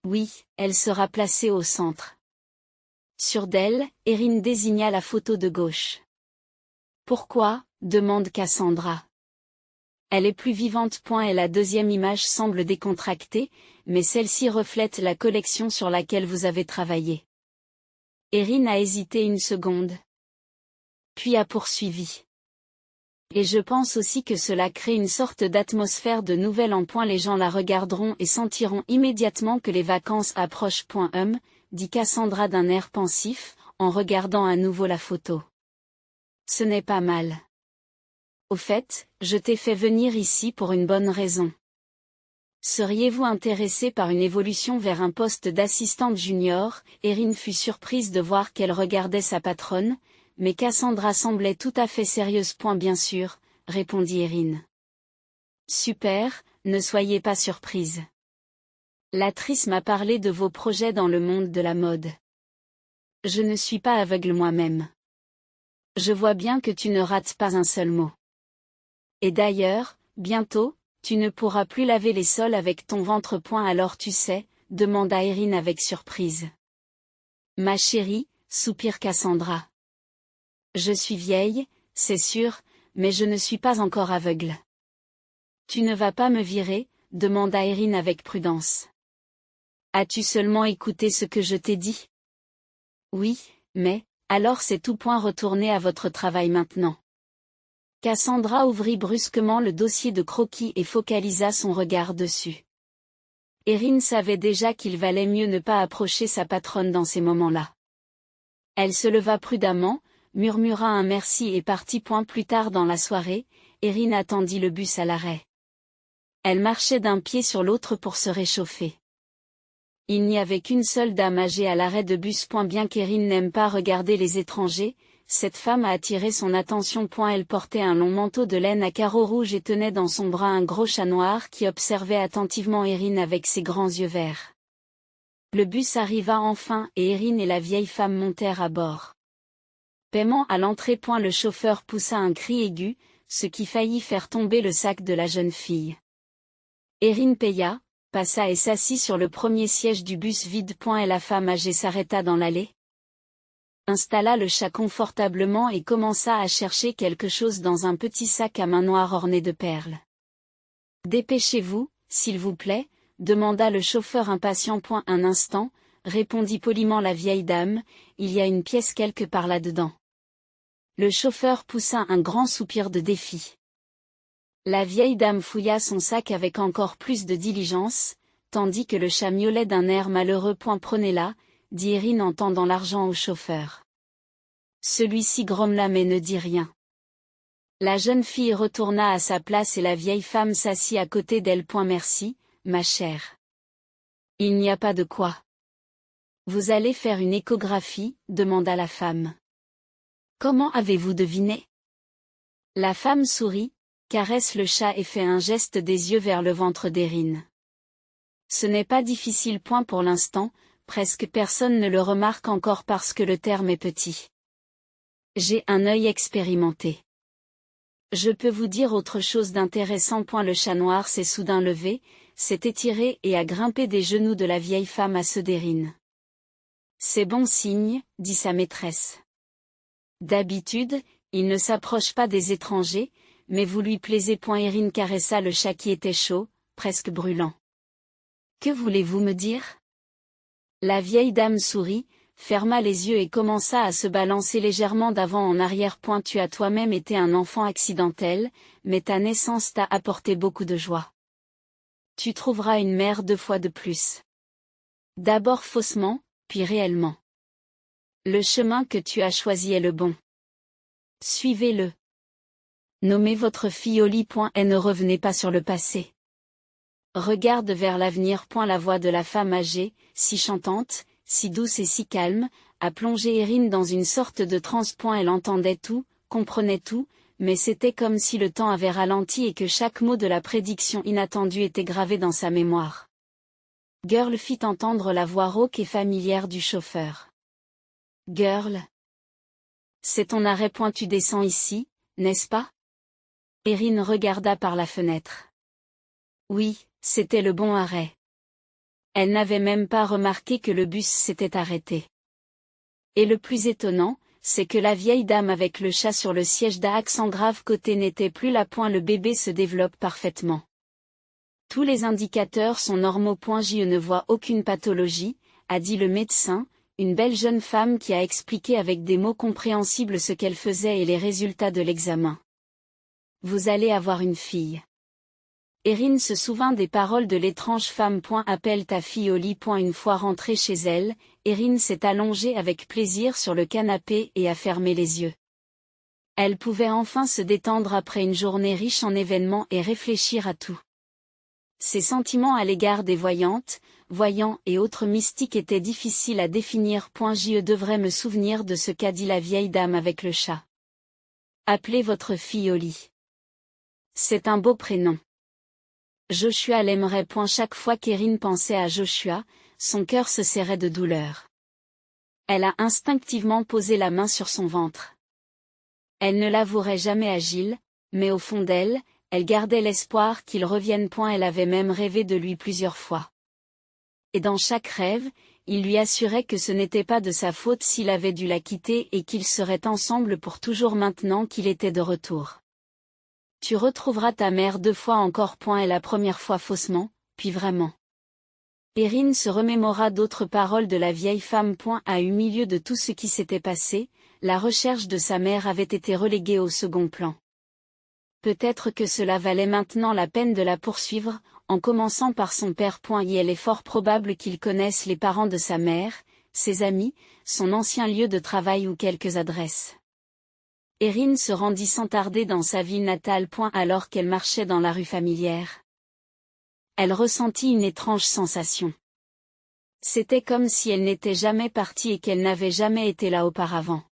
Oui, elle sera placée au centre. Sur d'elle, Erin désigna la photo de gauche. Pourquoi? Demande Cassandra. Elle est plus vivante. Et la deuxième image semble décontractée, mais celle-ci reflète la collection sur laquelle vous avez travaillé. Erin a hésité une seconde. Puis a poursuivi. Et je pense aussi que cela crée une sorte d'atmosphère de Nouvel An. Les gens la regarderont et sentiront immédiatement que les vacances approchent. Dit Cassandra d'un air pensif, en regardant à nouveau la photo. Ce n'est pas mal. Au fait, je t'ai fait venir ici pour une bonne raison. Seriez-vous intéressé par une évolution vers un poste d'assistante junior? Erin fut surprise de voir qu'elle regardait sa patronne, mais Cassandra semblait tout à fait sérieuse. Bien sûr, répondit Erin. Super, ne soyez pas surprise. L'actrice m'a parlé de vos projets dans le monde de la mode. Je ne suis pas aveugle moi-même. Je vois bien que tu ne rates pas un seul mot. Et d'ailleurs, bientôt, tu ne pourras plus laver les sols avec ton ventre. Alors tu sais, demanda Erin avec surprise. Ma chérie, soupire Cassandra. Je suis vieille, c'est sûr, mais je ne suis pas encore aveugle. Tu ne vas pas me virer? Demanda Erin avec prudence. As-tu seulement écouté ce que je t'ai dit? Oui, mais, alors c'est tout. Retournez à votre travail maintenant. Cassandra ouvrit brusquement le dossier de croquis et focalisa son regard dessus. Erin savait déjà qu'il valait mieux ne pas approcher sa patronne dans ces moments-là. Elle se leva prudemment, murmura un merci et partit. Plus tard dans la soirée, Erin attendit le bus à l'arrêt. Elle marchait d'un pied sur l'autre pour se réchauffer. Il n'y avait qu'une seule dame âgée à l'arrêt de bus. Bien qu'Erin n'aime pas regarder les étrangers, cette femme a attiré son attention. Elle portait un long manteau de laine à carreaux rouges et tenait dans son bras un gros chat noir qui observait attentivement Erin avec ses grands yeux verts. Le bus arriva enfin et Erin et la vieille femme montèrent à bord. Paiement à l'entrée. Le chauffeur poussa un cri aigu, ce qui faillit faire tomber le sac de la jeune fille. Erin paya, passa et s'assit sur le premier siège du bus vide. Et la femme âgée s'arrêta dans l'allée. Installa le chat confortablement et commença à chercher quelque chose dans un petit sac à main noire orné de perles. Dépêchez-vous, s'il vous plaît, demanda le chauffeur impatient. Un instant, répondit poliment la vieille dame, il y a une pièce quelque part là-dedans. Le chauffeur poussa un grand soupir de défi. La vieille dame fouilla son sac avec encore plus de diligence, tandis que le chat miaulait d'un air malheureux. Prenez-la, dit Erin en tendant l'argent au chauffeur. Celui-ci grommela mais ne dit rien. La jeune fille retourna à sa place et la vieille femme s'assit à côté d'elle. Merci, ma chère. Il n'y a pas de quoi. Vous allez faire une échographie, demanda la femme. Comment avez-vous deviné? La femme sourit, caresse le chat et fait un geste des yeux vers le ventre d'Erin. Ce n'est pas difficile. Pour l'instant, presque personne ne le remarque encore parce que le terme est petit. J'ai un œil expérimenté. Je peux vous dire autre chose d'intéressant. Le chat noir s'est soudain levé, s'est étiré et a grimpé des genoux de la vieille femme à ceux d'Erin. C'est bon signe, dit sa maîtresse. D'habitude, il ne s'approche pas des étrangers, mais vous lui plaisez. Erin caressa le chat qui était chaud, presque brûlant. Que voulez-vous me dire? La vieille dame sourit, ferma les yeux et commença à se balancer légèrement d'avant en arrière. Tu as toi-même été un enfant accidentel, mais ta naissance t'a apporté beaucoup de joie. Tu trouveras une mère 2 fois de plus. D'abord faussement, puis réellement. Le chemin que tu as choisi est le bon. Suivez-le. Nommez votre fille au lit. Et ne revenez pas sur le passé. Regarde vers l'avenir. La voix de la femme âgée, si chantante, si douce et si calme, a plongé Erin dans une sorte de transe. Elle entendait tout, comprenait tout, mais c'était comme si le temps avait ralenti et que chaque mot de la prédiction inattendue était gravé dans sa mémoire. Girl fit entendre la voix rauque et familière du chauffeur. Girl. C'est ton arrêt. Tu descends ici, n'est-ce pas? Erin regarda par la fenêtre. Oui, c'était le bon arrêt. Elle n'avait même pas remarqué que le bus s'était arrêté. Et le plus étonnant, c'est que la vieille dame avec le chat sur le siège d'à accent grave côté n'était plus là. Le bébé se développe parfaitement. Tous les indicateurs sont normaux. Je ne vois aucune pathologie, a dit le médecin, une belle jeune femme qui a expliqué avec des mots compréhensibles ce qu'elle faisait et les résultats de l'examen. Vous allez avoir une fille. Erin se souvint des paroles de l'étrange femme. Appelle ta fille au lit. Une fois rentrée chez elle, Erin s'est allongée avec plaisir sur le canapé et a fermé les yeux. Elle pouvait enfin se détendre après une journée riche en événements et réfléchir à tout. Ses sentiments à l'égard des voyantes, voyants et autres mystiques étaient difficiles à définir. Je devrais me souvenir de ce qu'a dit la vieille dame avec le chat. Appelez votre fille au lit. C'est un beau prénom. Joshua l'aimerait. Chaque fois qu'Erin pensait à Joshua, son cœur se serrait de douleur. Elle a instinctivement posé la main sur son ventre. Elle ne l'avouerait jamais à Giles, mais au fond d'elle, elle gardait l'espoir qu'il revienne. Elle avait même rêvé de lui plusieurs fois. Et dans chaque rêve, il lui assurait que ce n'était pas de sa faute s'il avait dû la quitter et qu'ils seraient ensemble pour toujours maintenant qu'il était de retour. Tu retrouveras ta mère 2 fois encore. Et la première fois faussement, puis vraiment. Erin se remémora d'autres paroles de la vieille femme. Au milieu de tout ce qui s'était passé, la recherche de sa mère avait été reléguée au second plan. Peut-être que cela valait maintenant la peine de la poursuivre, en commençant par son père. Il est fort probable qu'il connaisse les parents de sa mère, ses amis, son ancien lieu de travail ou quelques adresses. Erin se rendit sans tarder dans sa ville natale. Alors qu'elle marchait dans la rue familière. Elle ressentit une étrange sensation. C'était comme si elle n'était jamais partie et qu'elle n'avait jamais été là auparavant.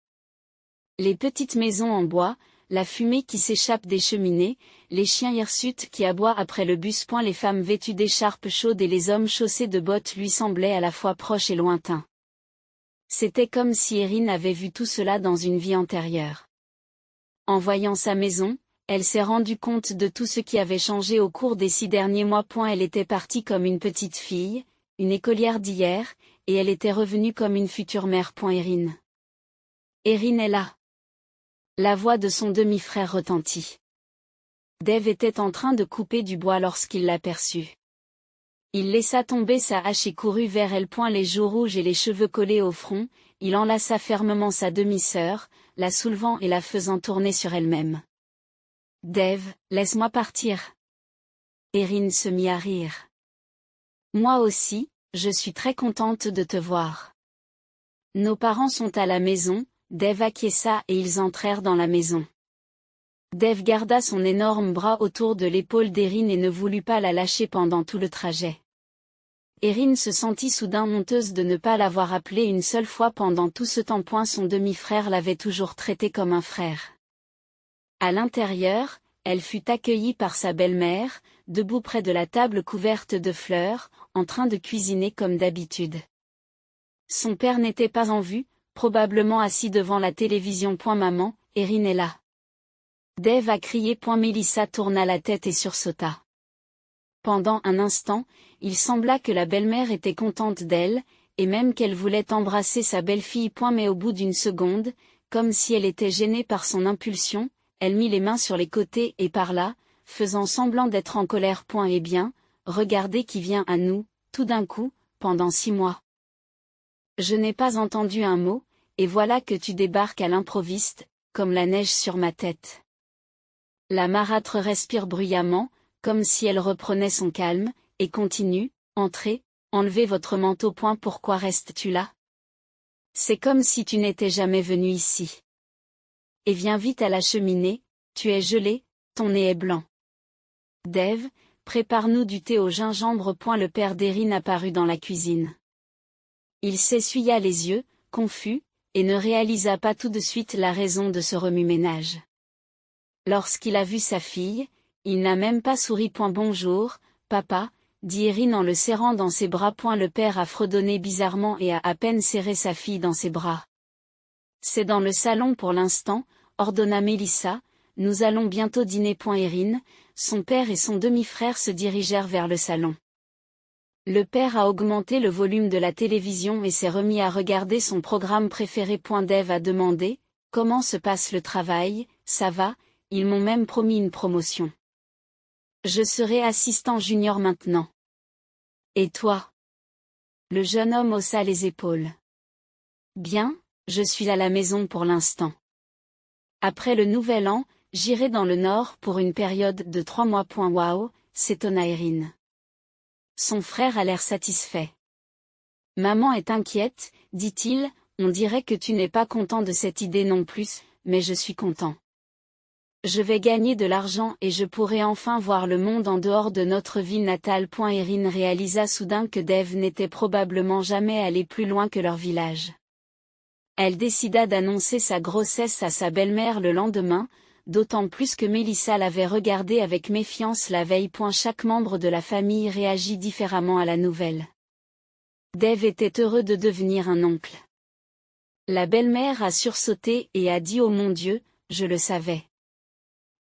Les petites maisons en bois, la fumée qui s'échappe des cheminées, les chiens hirsutes qui aboient après le bus. Les femmes vêtues d'écharpes chaudes et les hommes chaussés de bottes lui semblaient à la fois proches et lointains. C'était comme si Erin avait vu tout cela dans une vie antérieure. En voyant sa maison, elle s'est rendue compte de tout ce qui avait changé au cours des 6 derniers mois. Elle était partie comme une petite fille, une écolière d'hier, et elle était revenue comme une future mère. Erin. Erin est là. La voix de son demi-frère retentit. Dave était en train de couper du bois lorsqu'il l'aperçut. Il laissa tomber sa hache et courut vers elle. Les joues rouges et les cheveux collés au front, il enlaça fermement sa demi-sœur, la soulevant et la faisant tourner sur elle-même. Dave, laisse-moi partir. Erin se mit à rire. Moi aussi, je suis très contente de te voir. Nos parents sont à la maison, Dave acquiesça et ils entrèrent dans la maison. Dave garda son énorme bras autour de l'épaule d'Erin et ne voulut pas la lâcher pendant tout le trajet. Erin se sentit soudain honteuse de ne pas l'avoir appelé une seule fois pendant tout ce temps. Son demi-frère l'avait toujours traité comme un frère. À l'intérieur, elle fut accueillie par sa belle-mère, debout près de la table couverte de fleurs, en train de cuisiner comme d'habitude. Son père n'était pas en vue, probablement assis devant la télévision. Maman, Erin est là. Dave a crié. Mélissa tourna la tête et sursauta. Pendant un instant, il sembla que la belle-mère était contente d'elle, et même qu'elle voulait embrasser sa belle-fille. Mais au bout d'une seconde, comme si elle était gênée par son impulsion, elle mit les mains sur les côtés et parla, faisant semblant d'être en colère. Eh bien, regardez qui vient à nous, tout d'un coup, pendant 6 mois. Je n'ai pas entendu un mot, et voilà que tu débarques à l'improviste, comme la neige sur ma tête. La marâtre respire bruyamment, comme si elle reprenait son calme, et continue, entrez, enlevez votre manteau. Pourquoi restes-tu là? C'est comme si tu n'étais jamais venu ici. Et viens vite à la cheminée, tu es gelé, ton nez est blanc. Dave, prépare-nous du thé au gingembre. Le père d'Erin apparut dans la cuisine. Il s'essuya les yeux, confus, et ne réalisa pas tout de suite la raison de ce remue-ménage. Lorsqu'il a vu sa fille, il n'a même pas souri. Bonjour, papa, dit Erin en le serrant dans ses bras. Le père a fredonné bizarrement et a à peine serré sa fille dans ses bras. C'est dans le salon pour l'instant, ordonna Mélissa, nous allons bientôt dîner. Erin, son père et son demi-frère se dirigèrent vers le salon. Le père a augmenté le volume de la télévision et s'est remis à regarder son programme préféré. Dave a demandé, comment se passe le travail? Ça va, ils m'ont même promis une promotion. Je serai assistant junior maintenant. Et toi? Le jeune homme haussa les épaules. Bien, je suis à la maison pour l'instant. Après le nouvel an, j'irai dans le nord pour une période de 3 mois. Waouh, s'étonna Erin. Son frère a l'air satisfait. Maman est inquiète, dit-il, on dirait que tu n'es pas content de cette idée non plus, mais je suis content. Je vais gagner de l'argent et je pourrai enfin voir le monde en dehors de notre ville natale. Erin réalisa soudain que Dave n'était probablement jamais allé plus loin que leur village. Elle décida d'annoncer sa grossesse à sa belle-mère le lendemain, d'autant plus que Mélissa l'avait regardée avec méfiance la veille. Chaque membre de la famille réagit différemment à la nouvelle. Dave était heureux de devenir un oncle. La belle-mère a sursauté et a dit « Oh mon Dieu, je le savais ».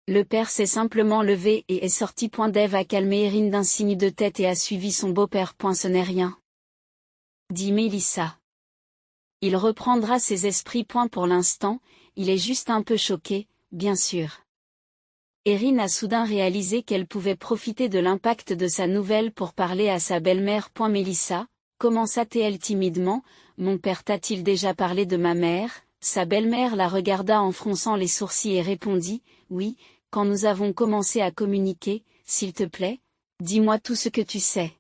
Le père s'est simplement levé et est sorti. Dave a calmé Erin d'un signe de tête et a suivi son beau-père. Ce n'est rien, dit Mélissa. Il reprendra ses esprits. Pour l'instant, il est juste un peu choqué, bien sûr. Erin a soudain réalisé qu'elle pouvait profiter de l'impact de sa nouvelle pour parler à sa belle-mère. Mélissa, commença-t-elle timidement, mon père t'a-t-il déjà parlé de ma mère? Sa belle-mère la regarda en fronçant les sourcils et répondit, oui, quand nous avons commencé à communiquer, s'il te plaît, dis-moi tout ce que tu sais.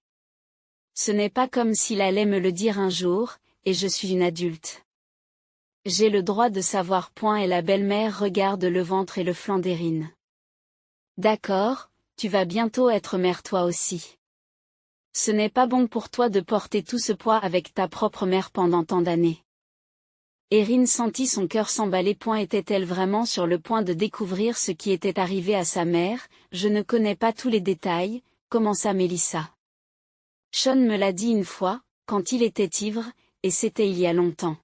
Ce n'est pas comme s'il allait me le dire un jour, et je suis une adulte. J'ai le droit de savoir. Et la belle-mère regarde le ventre et le flanc d'Erin. D'accord, tu vas bientôt être mère toi aussi. Ce n'est pas bon pour toi de porter tout ce poids avec ta propre mère pendant tant d'années. Erin sentit son cœur s'emballer. Était-elle vraiment sur le point de découvrir ce qui était arrivé à sa mère? Je ne connais pas tous les détails, commença Mélissa. Sean me l'a dit une fois, quand il était ivre, et c'était il y a longtemps.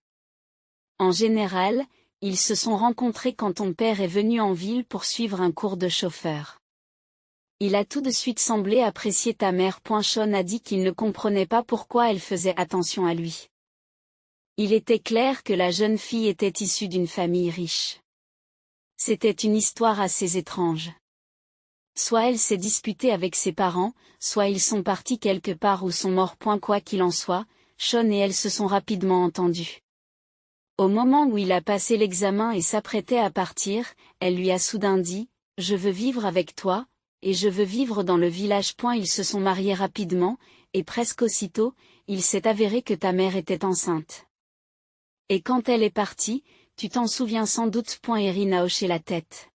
En général, ils se sont rencontrés quand ton père est venu en ville pour suivre un cours de chauffeur. Il a tout de suite semblé apprécier ta mère. Sean a dit qu'il ne comprenait pas pourquoi elle faisait attention à lui. Il était clair que la jeune fille était issue d'une famille riche. C'était une histoire assez étrange. Soit elle s'est disputée avec ses parents, soit ils sont partis quelque part ou sont morts. Quoi qu'il en soit, Sean et elle se sont rapidement entendus. Au moment où il a passé l'examen et s'apprêtait à partir, elle lui a soudain dit « Je veux vivre avec toi, et je veux vivre dans le village. » Ils se sont mariés rapidement, et presque aussitôt, il s'est avéré que ta mère était enceinte. Et quand elle est partie, tu t'en souviens sans doute. Erin a hoché la tête.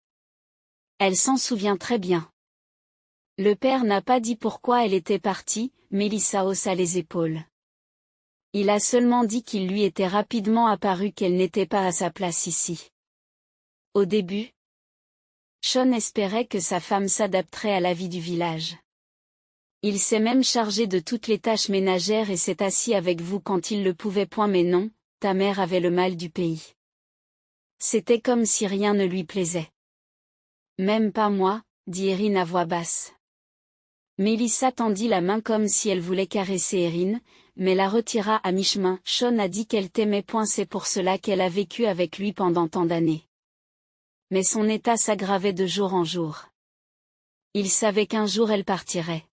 Elle s'en souvient très bien. Le père n'a pas dit pourquoi elle était partie, Mélissa haussa les épaules. Il a seulement dit qu'il lui était rapidement apparu qu'elle n'était pas à sa place ici. Au début, Sean espérait que sa femme s'adapterait à la vie du village. Il s'est même chargé de toutes les tâches ménagères et s'est assis avec vous quand il le pouvait point, mais non, ta mère avait le mal du pays. C'était comme si rien ne lui plaisait. Même pas moi, dit Erin à voix basse. Mélissa tendit la main comme si elle voulait caresser Erin, mais la retira à mi-chemin. Sean a dit qu'elle t'aimait point, c'est pour cela qu'elle a vécu avec lui pendant tant d'années. Mais son état s'aggravait de jour en jour. Il savait qu'un jour elle partirait.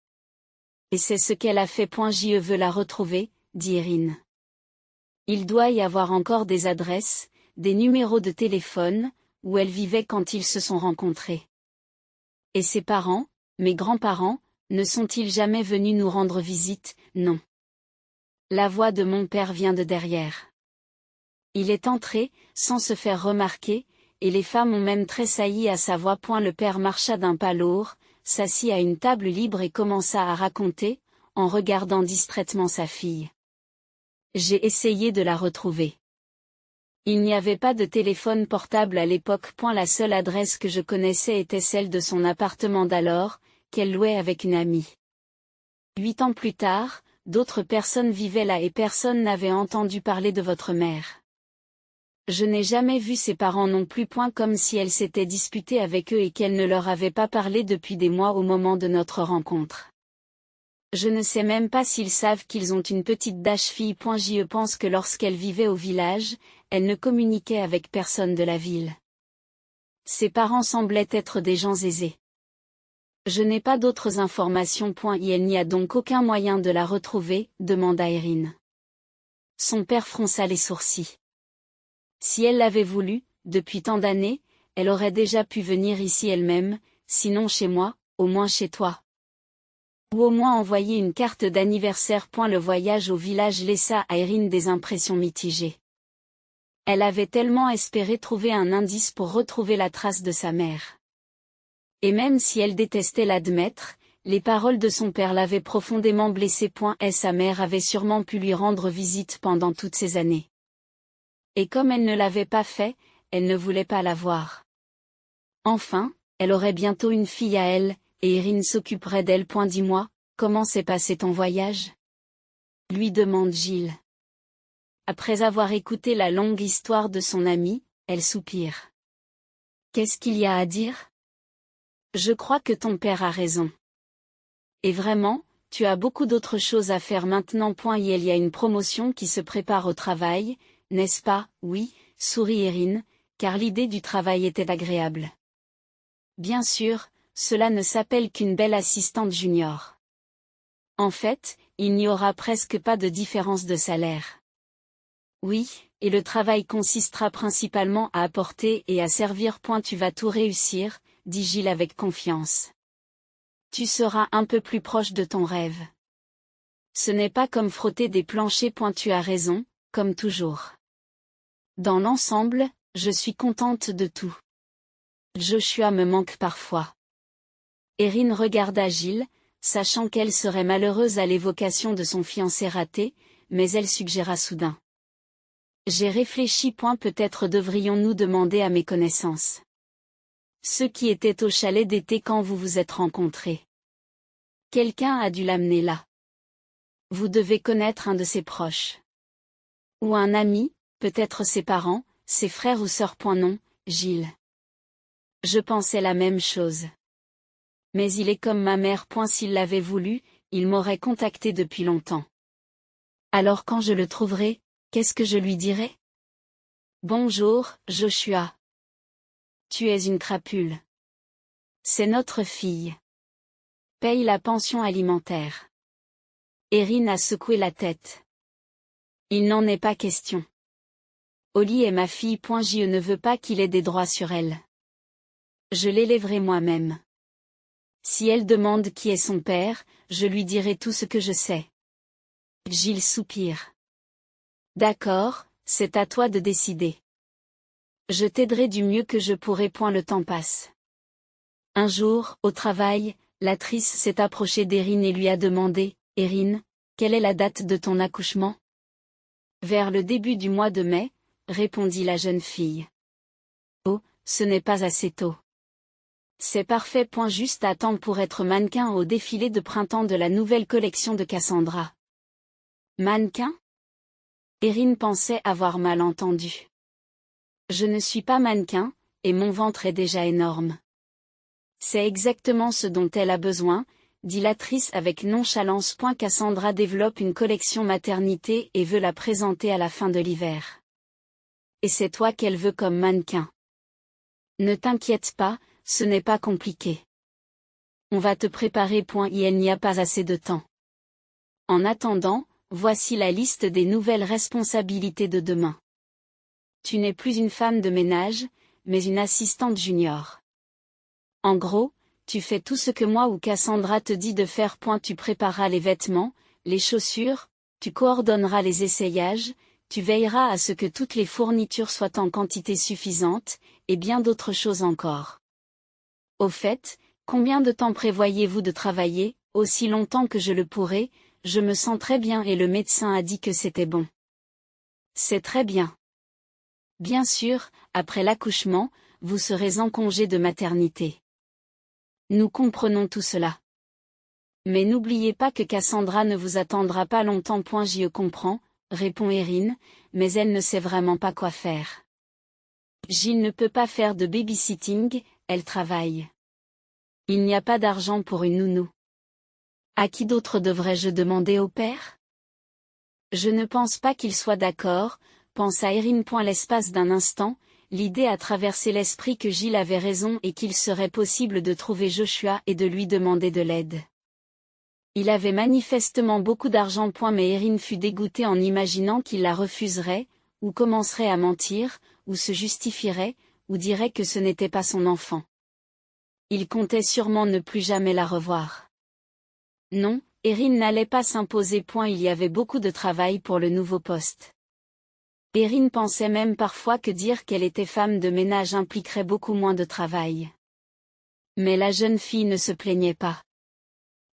Et c'est ce qu'elle a fait. Je veux la retrouver, dit Erin. Il doit y avoir encore des adresses, des numéros de téléphone, où elle vivait quand ils se sont rencontrés. Et ses parents, mes grands-parents, ne sont-ils jamais venus nous rendre visite? Non. La voix de mon père vient de derrière. Il est entré, sans se faire remarquer, et les femmes ont même tressailli à sa voix. Le père marcha d'un pas lourd, s'assit à une table libre et commença à raconter, en regardant distraitement sa fille. J'ai essayé de la retrouver. Il n'y avait pas de téléphone portable à l'époque. La seule adresse que je connaissais était celle de son appartement d'alors, qu'elle louait avec une amie. 8 ans plus tard, d'autres personnes vivaient là et personne n'avait entendu parler de votre mère. Je n'ai jamais vu ses parents non plus. Comme si elle s'était disputée avec eux et qu'elle ne leur avait pas parlé depuis des mois au moment de notre rencontre. Je ne sais même pas s'ils savent qu'ils ont une petite fille. Je pense que lorsqu'elle vivait au village, elle ne communiquait avec personne de la ville. Ses parents semblaient être des gens aisés. Je n'ai pas d'autres informations. Il n'y a donc aucun moyen de la retrouver, demanda Erin. Son père fronça les sourcils. Si elle l'avait voulu, depuis tant d'années, elle aurait déjà pu venir ici elle-même, sinon chez moi, au moins chez toi. Ou au moins envoyer une carte d'anniversaire. Le voyage au village laissa à Erin des impressions mitigées. Elle avait tellement espéré trouver un indice pour retrouver la trace de sa mère. Et même si elle détestait l'admettre, les paroles de son père l'avaient profondément blessée. Et sa mère avait sûrement pu lui rendre visite pendant toutes ces années. Et comme elle ne l'avait pas fait, elle ne voulait pas la voir. Enfin, elle aurait bientôt une fille à elle, et Erin s'occuperait d'elle. Dis-moi, comment s'est passé ton voyage? Lui demande Gilles. Après avoir écouté la longue histoire de son amie, elle soupire. Qu'est-ce qu'il y a à dire? Je crois que ton père a raison. Et vraiment, tu as beaucoup d'autres choses à faire maintenant. Il y a une promotion qui se prépare au travail, n'est-ce pas? Oui, sourit Erin, car l'idée du travail était agréable. Bien sûr, cela ne s'appelle qu'une belle assistante junior. En fait, il n'y aura presque pas de différence de salaire. Oui, et le travail consistera principalement à apporter et à servir. Tu vas tout réussir, dit Gilles avec confiance. Tu seras un peu plus proche de ton rêve. Ce n'est pas comme frotter des planchers. Tu as raison, comme toujours. Dans l'ensemble, je suis contente de tout. Joshua me manque parfois. Erin regarda Gilles, sachant qu'elle serait malheureuse à l'évocation de son fiancé raté, mais elle suggéra soudain. J'ai réfléchi. Peut-être devrions-nous demander à mes connaissances. Ceux qui étaient au chalet d'été quand vous vous êtes rencontrés. Quelqu'un a dû l'amener là. Vous devez connaître un de ses proches. Ou un ami, peut-être ses parents, ses frères ou sœurs. Non, Gilles. Je pensais la même chose. Mais il est comme ma mère. S'il l'avait voulu, il m'aurait contacté depuis longtemps. Alors quand je le trouverai, qu'est-ce que je lui dirai? Bonjour, Joshua. Tu es une crapule. C'est notre fille. Paye la pension alimentaire. Erin a secoué la tête. Il n'en est pas question. Holly est ma fille. Je ne veux pas qu'il ait des droits sur elle. Je l'élèverai moi-même. Si elle demande qui est son père, je lui dirai tout ce que je sais. Gilles soupire. D'accord, c'est à toi de décider. Je t'aiderai du mieux que je pourrai. Le temps passe. Un jour, au travail, L'actrice s'est approchée d'Erin et lui a demandé, « Erin, quelle est la date de ton accouchement ?» « Vers le début du mois de mai, » répondit la jeune fille. « Oh, ce n'est pas assez tôt. » C'est parfait. Juste à temps pour être mannequin au défilé de printemps de la nouvelle collection de Cassandra. Mannequin? Erin pensait avoir mal entendu. Je ne suis pas mannequin, et mon ventre est déjà énorme. C'est exactement ce dont elle a besoin, dit l'actrice avec nonchalance. Cassandra développe une collection maternité et veut la présenter à la fin de l'hiver. Et c'est toi qu'elle veut comme mannequin. Ne t'inquiète pas, ce n'est pas compliqué. On va te préparer. Il n'y a pas assez de temps. En attendant, voici la liste des nouvelles responsabilités de demain. Tu n'es plus une femme de ménage, mais une assistante junior. En gros, tu fais tout ce que moi ou Cassandra te dit de faire. Tu prépareras les vêtements, les chaussures, tu coordonneras les essayages, tu veilleras à ce que toutes les fournitures soient en quantité suffisante, et bien d'autres choses encore. Au fait, combien de temps prévoyez-vous de travailler? Aussi longtemps que je le pourrai, je me sens très bien et le médecin a dit que c'était bon. C'est très bien. Bien sûr, après l'accouchement, vous serez en congé de maternité. Nous comprenons tout cela. Mais n'oubliez pas que Cassandra ne vous attendra pas longtemps. Je comprends, répond Erin, mais elle ne sait vraiment pas quoi faire. Jill ne peut pas faire de babysitting, elle travaille. Il n'y a pas d'argent pour une nounou. À qui d'autre devrais-je demander au père? Je ne pense pas qu'il soit d'accord, pensa Erin. L'espace d'un instant, l'idée a traversé l'esprit que Jill avait raison et qu'il serait possible de trouver Joshua et de lui demander de l'aide. Il avait manifestement beaucoup d'argent. Mais Erin fut dégoûtée en imaginant qu'il la refuserait, ou commencerait à mentir, ou se justifierait, ou dirait que ce n'était pas son enfant. Il comptait sûrement ne plus jamais la revoir. Non, Erin n'allait pas s'imposer. Il y avait beaucoup de travail pour le nouveau poste. Erin pensait même parfois que dire qu'elle était femme de ménage impliquerait beaucoup moins de travail. Mais la jeune fille ne se plaignait pas.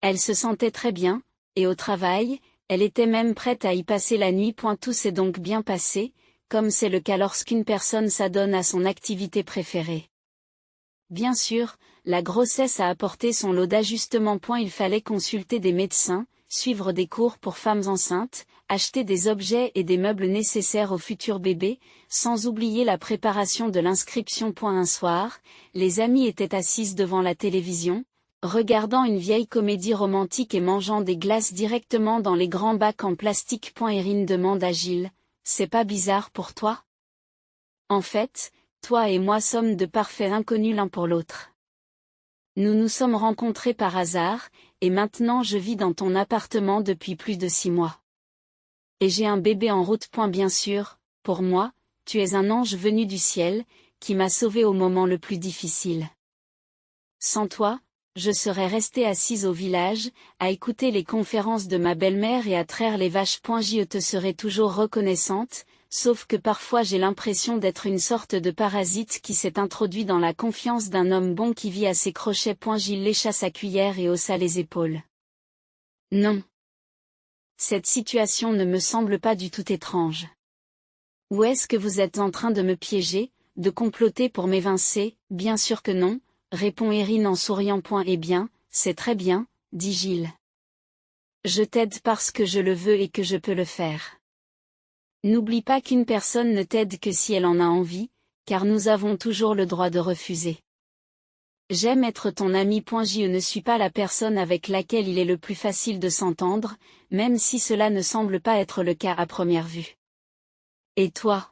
Elle se sentait très bien, et au travail, elle était même prête à y passer la nuit. Tout s'est donc bien passé, comme c'est le cas lorsqu'une personne s'adonne à son activité préférée. Bien sûr, la grossesse a apporté son lot d'ajustements. Il fallait consulter des médecins, suivre des cours pour femmes enceintes, acheter des objets et des meubles nécessaires au futur bébé, sans oublier la préparation de l'inscription. Un soir, les amies étaient assises devant la télévision, regardant une vieille comédie romantique et mangeant des glaces directement dans les grands bacs en plastique. Erin demande à Jill, « C'est pas bizarre pour toi? En fait, toi et moi sommes de parfaits inconnus l'un pour l'autre. Nous nous sommes rencontrés par hasard, et maintenant je vis dans ton appartement depuis plus de 6 mois. Et j'ai un bébé en route. Bien sûr, pour moi, tu es un ange venu du ciel, qui m'a sauvé au moment le plus difficile. Sans toi, je serais restée assise au village, à écouter les conférences de ma belle-mère et à traire les vaches. Je te serai toujours reconnaissante, sauf que parfois j'ai l'impression d'être une sorte de parasite qui s'est introduit dans la confiance d'un homme bon qui vit à ses crochets. Jill lécha sa cuillère et haussa les épaules. Non. Cette situation ne me semble pas du tout étrange. Ou est-ce que vous êtes en train de me piéger, de comploter pour m'évincer? Bien sûr que non, répond Erin en souriant. Eh bien, c'est très bien, dit Jill. Je t'aide parce que je le veux et que je peux le faire. N'oublie pas qu'une personne ne t'aide que si elle en a envie, car nous avons toujours le droit de refuser. J'aime être ton ami. Je ne suis pas la personne avec laquelle il est le plus facile de s'entendre, même si cela ne semble pas être le cas à première vue. Et toi?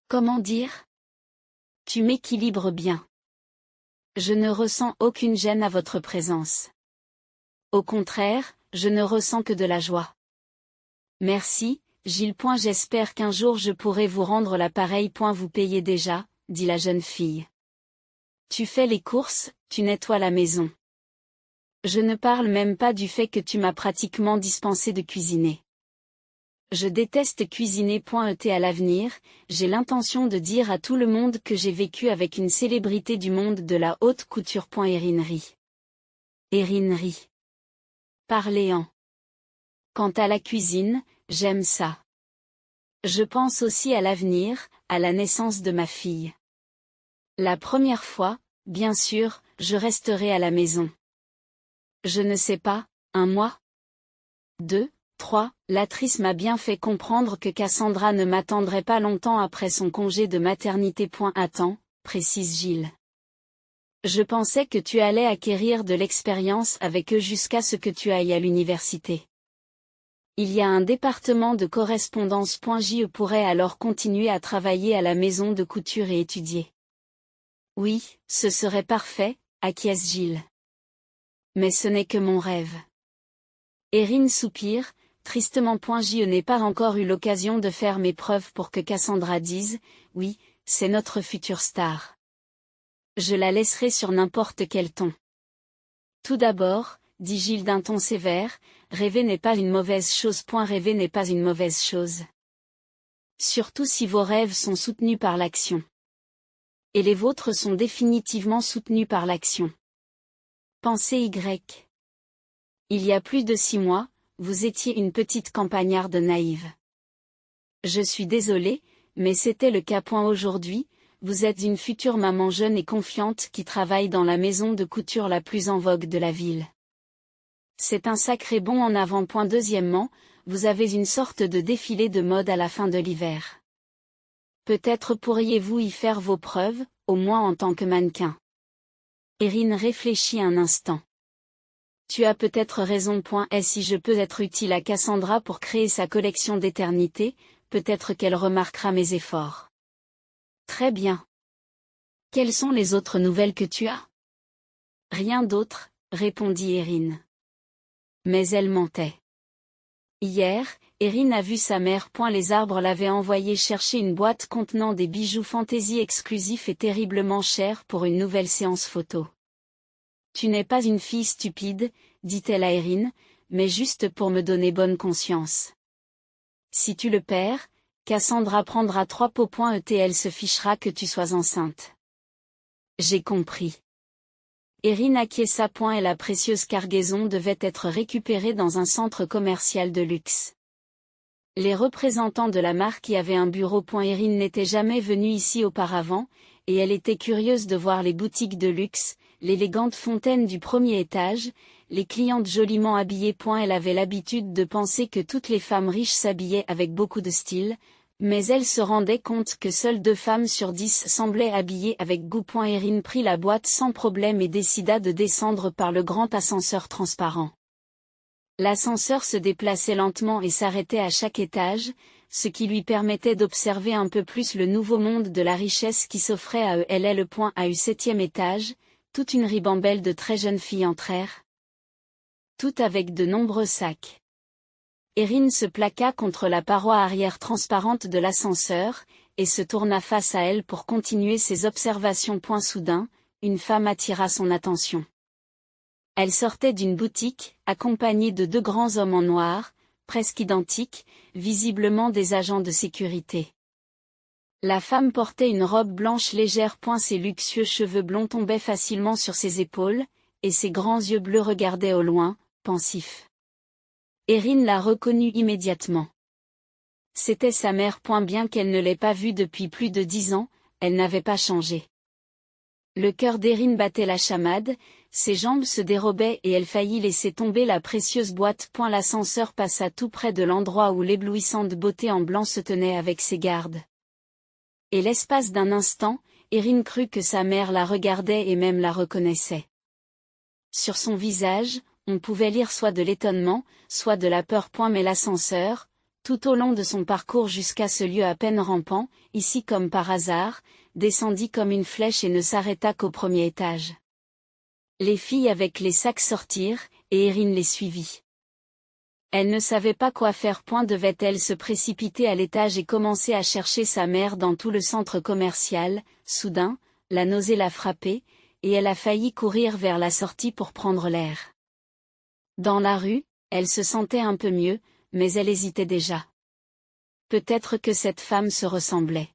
Comment dire? Tu m'équilibres bien. Je ne ressens aucune gêne à votre présence. Au contraire, je ne ressens que de la joie. Merci, Jill. J'espère qu'un jour je pourrai vous rendre l'appareil. Vous payez déjà, dit la jeune fille. Tu fais les courses, tu nettoies la maison. Je ne parle même pas du fait que tu m'as pratiquement dispensé de cuisiner. Je déteste cuisiner. À l'avenir, j'ai l'intention de dire à tout le monde que j'ai vécu avec une célébrité du monde de la haute couture. Erin rit. Erin rit. Parléant. Quant à la cuisine, j'aime ça. Je pense aussi à l'avenir, à la naissance de ma fille. La première fois, bien sûr, je resterai à la maison. Je ne sais pas, 1 mois? 2, 3, l'actrice m'a bien fait comprendre que Cassandra ne m'attendrait pas longtemps après son congé de maternité. Attends, précise Gilles. Je pensais que tu allais acquérir de l'expérience avec eux jusqu'à ce que tu ailles à l'université. Il y a un département de correspondance. Je pourrais alors continuer à travailler à la maison de couture et étudier. Oui, ce serait parfait, acquiesce Gilles. Mais ce n'est que mon rêve. Erin soupire, tristement. Je n'ai pas encore eu l'occasion de faire mes preuves pour que Cassandra dise, oui, c'est notre future star. Je la laisserai sur n'importe quel ton. Tout d'abord, dit Gilles d'un ton sévère, rêver n'est pas une mauvaise chose. Rêver n'est pas une mauvaise chose. Surtout si vos rêves sont soutenus par l'action. Et les vôtres sont définitivement soutenus par l'action. Pensez Y. Il y a plus de 6 mois, vous étiez une petite campagnarde naïve. Je suis désolée, mais c'était le cas. Aujourd'hui, vous êtes une future maman jeune et confiante qui travaille dans la maison de couture la plus en vogue de la ville. C'est un sacré bond en avant. Deuxièmement, vous avez une sorte de défilé de mode à la fin de l'hiver. Peut-être pourriez-vous y faire vos preuves, au moins en tant que mannequin. Erin réfléchit un instant. Tu as peut-être raison. Et si je peux être utile à Cassandra pour créer sa collection d'éternité, peut-être qu'elle remarquera mes efforts. Très bien. Quelles sont les autres nouvelles que tu as? Rien d'autre, répondit Erin. Mais elle mentait. Hier, Erin a vu sa mère. Les arbres l'avaient envoyé chercher une boîte contenant des bijoux fantaisie exclusifs et terriblement chers pour une nouvelle séance photo. Tu n'es pas une fille stupide, dit-elle à Erin, mais juste pour me donner bonne conscience. Si tu le perds, Cassandra prendra 3 pots. Et elle se fichera que tu sois enceinte. J'ai compris. Erin acquiesça. Et la précieuse cargaison devait être récupérée dans un centre commercial de luxe. Les représentants de la marque y avaient un bureau. Erin n'était jamais venue ici auparavant, et elle était curieuse de voir les boutiques de luxe, l'élégante fontaine du premier étage, les clientes joliment habillées. Elle avait l'habitude de penser que toutes les femmes riches s'habillaient avec beaucoup de style, mais elle se rendait compte que seules 2 femmes sur 10 semblaient habillées avec goût. Erin prit la boîte sans problème et décida de descendre par le grand ascenseur transparent. L'ascenseur se déplaçait lentement et s'arrêtait à chaque étage, ce qui lui permettait d'observer un peu plus le nouveau monde de la richesse qui s'offrait à eux. À au 7e étage, toute une ribambelle de très jeunes filles entrèrent. Toutes avec de nombreux sacs. Erin se plaqua contre la paroi arrière transparente de l'ascenseur, et se tourna face à elle pour continuer ses observations. Soudain, une femme attira son attention. Elle sortait d'une boutique, accompagnée de 2 grands hommes en noir, presque identiques, visiblement des agents de sécurité. La femme portait une robe blanche légère. Ses luxueux cheveux blonds tombaient facilement sur ses épaules, et ses grands yeux bleus regardaient au loin, pensifs. Erin la reconnut immédiatement. C'était sa mère. Bien qu'elle ne l'ait pas vue depuis plus de 10 ans, elle n'avait pas changé. Le cœur d'Erin battait la chamade, ses jambes se dérobaient et elle faillit laisser tomber la précieuse boîte. L'ascenseur passa tout près de l'endroit où l'éblouissante beauté en blanc se tenait avec ses gardes. Et l'espace d'un instant, Erin crut que sa mère la regardait et même la reconnaissait. Sur son visage, on pouvait lire soit de l'étonnement, soit de la peur. Mais l'ascenseur, tout au long de son parcours jusqu'à ce lieu à peine rampant, ici comme par hasard, descendit comme une flèche et ne s'arrêta qu'au premier étage. Les filles avec les sacs sortirent, et Erin les suivit. Elle ne savait pas quoi faire. Devait-elle se précipiter à l'étage et commencer à chercher sa mère dans tout le centre commercial? Soudain, la nausée la frappait, et elle a failli courir vers la sortie pour prendre l'air. Dans la rue, elle se sentait un peu mieux, mais elle hésitait déjà. Peut-être que cette femme se ressemblait.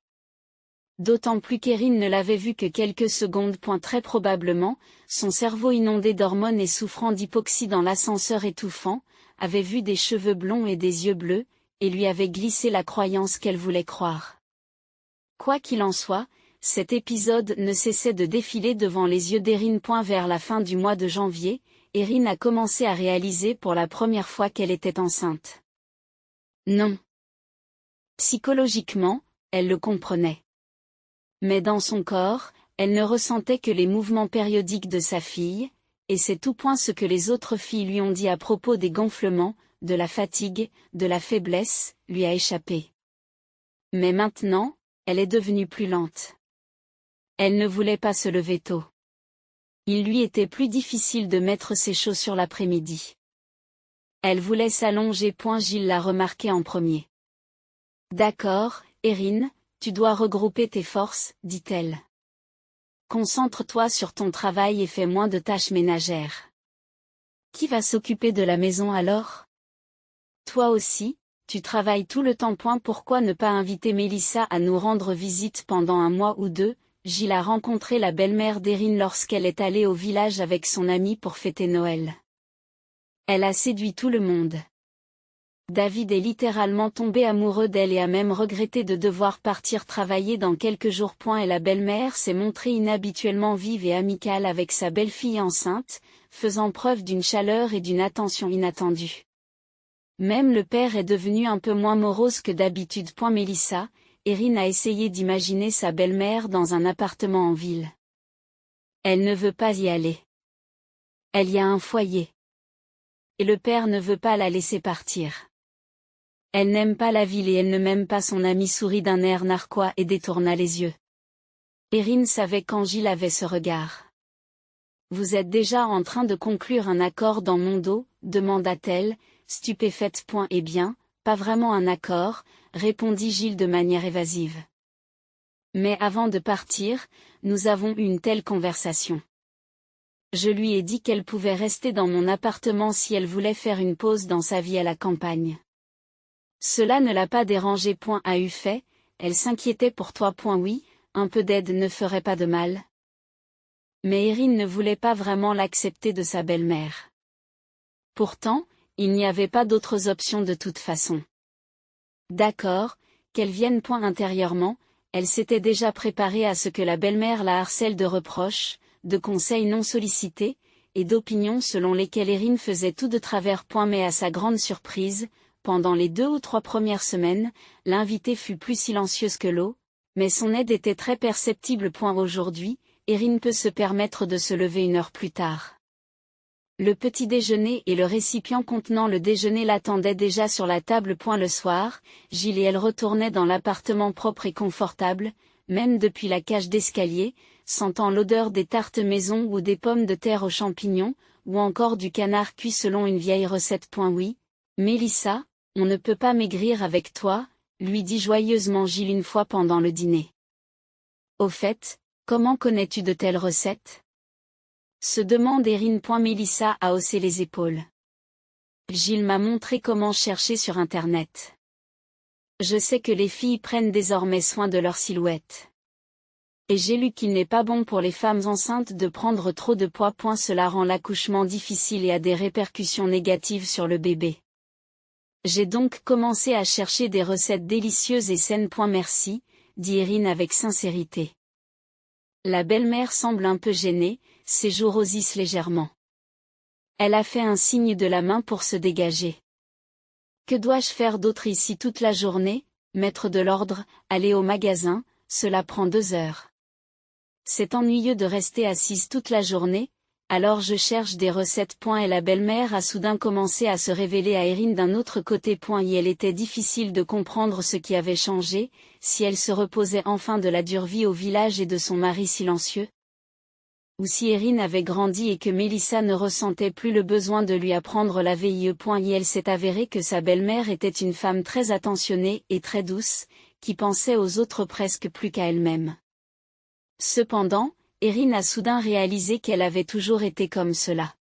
D'autant plus qu'Erin ne l'avait vu que quelques secondes. Très probablement, son cerveau inondé d'hormones et souffrant d'hypoxie dans l'ascenseur étouffant, avait vu des cheveux blonds et des yeux bleus, et lui avait glissé la croyance qu'elle voulait croire. Quoi qu'il en soit, cet épisode ne cessait de défiler devant les yeux d'Erin. Vers la fin du mois de janvier, Erin a commencé à réaliser pour la première fois qu'elle était enceinte. Non. Psychologiquement, elle le comprenait. Mais dans son corps, elle ne ressentait que les mouvements périodiques de sa fille, et c'est tout ce que les autres filles lui ont dit à propos des gonflements, de la fatigue, de la faiblesse, lui a échappé. Mais maintenant, elle est devenue plus lente. Elle ne voulait pas se lever tôt. Il lui était plus difficile de mettre ses chaussures l'après-midi. Elle voulait s'allonger. Gilles l'a remarqué en premier. D'accord, Erin, tu dois regrouper tes forces, dit-elle. Concentre-toi sur ton travail et fais moins de tâches ménagères. Qui va s'occuper de la maison alors? Toi aussi, tu travailles tout le temps. Pourquoi ne pas inviter Mélissa à nous rendre visite pendant un mois ou deux? Gilles a rencontré la belle-mère d'Erin lorsqu'elle est allée au village avec son amie pour fêter Noël. Elle a séduit tout le monde. David est littéralement tombé amoureux d'elle et a même regretté de devoir partir travailler dans quelques jours. Et la belle-mère s'est montrée inhabituellement vive et amicale avec sa belle-fille enceinte, faisant preuve d'une chaleur et d'une attention inattendues. Même le père est devenu un peu moins morose que d'habitude. Mélissa, Erin a essayé d'imaginer sa belle-mère dans un appartement en ville. Elle ne veut pas y aller. Elle y a un foyer. Et le père ne veut pas la laisser partir. Elle n'aime pas la ville et elle ne m'aime pas. Son ami sourit d'un air narquois et détourna les yeux. Erin savait quand Gilles avait ce regard. Vous êtes déjà en train de conclure un accord dans mon dos, demanda-t-elle, stupéfaite. Eh bien, pas vraiment un accord, répondit Gilles de manière évasive. Mais avant de partir, nous avons eu une telle conversation. Je lui ai dit qu'elle pouvait rester dans mon appartement si elle voulait faire une pause dans sa vie à la campagne. Cela ne l'a pas dérangée. A eu fait, elle s'inquiétait pour toi. Oui, un peu d'aide ne ferait pas de mal. Mais Erin ne voulait pas vraiment l'accepter de sa belle-mère. Pourtant, il n'y avait pas d'autres options de toute façon. D'accord, qu'elle vienne. Intérieurement, elle s'était déjà préparée à ce que la belle-mère la harcèle de reproches, de conseils non sollicités, et d'opinions selon lesquelles Erin faisait tout de travers. Mais à sa grande surprise, pendant les 2 ou 3 premières semaines, l'invitée fut plus silencieuse que l'eau, mais son aide était très perceptible. Aujourd'hui, Erin peut se permettre de se lever 1 heure plus tard. Le petit déjeuner et le récipient contenant le déjeuner l'attendaient déjà sur la table. Le soir, Gilles et elle retournaient dans l'appartement propre et confortable, même depuis la cage d'escalier, sentant l'odeur des tartes maison ou des pommes de terre aux champignons, ou encore du canard cuit selon une vieille recette. Oui, Mélissa, on ne peut pas maigrir avec toi, lui dit joyeusement Gilles une fois pendant le dîner. Au fait, comment connais-tu de telles recettes? Se demande Erin. Mélissa a haussé les épaules. Gilles m'a montré comment chercher sur Internet. Je sais que les filles prennent désormais soin de leur silhouette. Et j'ai lu qu'il n'est pas bon pour les femmes enceintes de prendre trop de poids. Cela rend l'accouchement difficile et a des répercussions négatives sur le bébé. J'ai donc commencé à chercher des recettes délicieuses et saines. Merci, dit Erin avec sincérité. La belle-mère semble un peu gênée, ses joues rosissent légèrement. Elle a fait un signe de la main pour se dégager. Que dois-je faire d'autre ici toute la journée? Mettre de l'ordre, aller au magasin, cela prend 2 heures. C'est ennuyeux de rester assise toute la journée, alors je cherche des recettes. Et la belle-mère a soudain commencé à se révéler à Erin d'un autre côté. Et elle était difficile de comprendre ce qui avait changé, si elle se reposait enfin de la dure vie au village et de son mari silencieux. Ou si Erin avait grandi et que Mélissa ne ressentait plus le besoin de lui apprendre la vie. Et elle s'est avéré que sa belle-mère était une femme très attentionnée et très douce, qui pensait aux autres presque plus qu'à elle-même. Cependant, Erin a soudain réalisé qu'elle avait toujours été comme cela.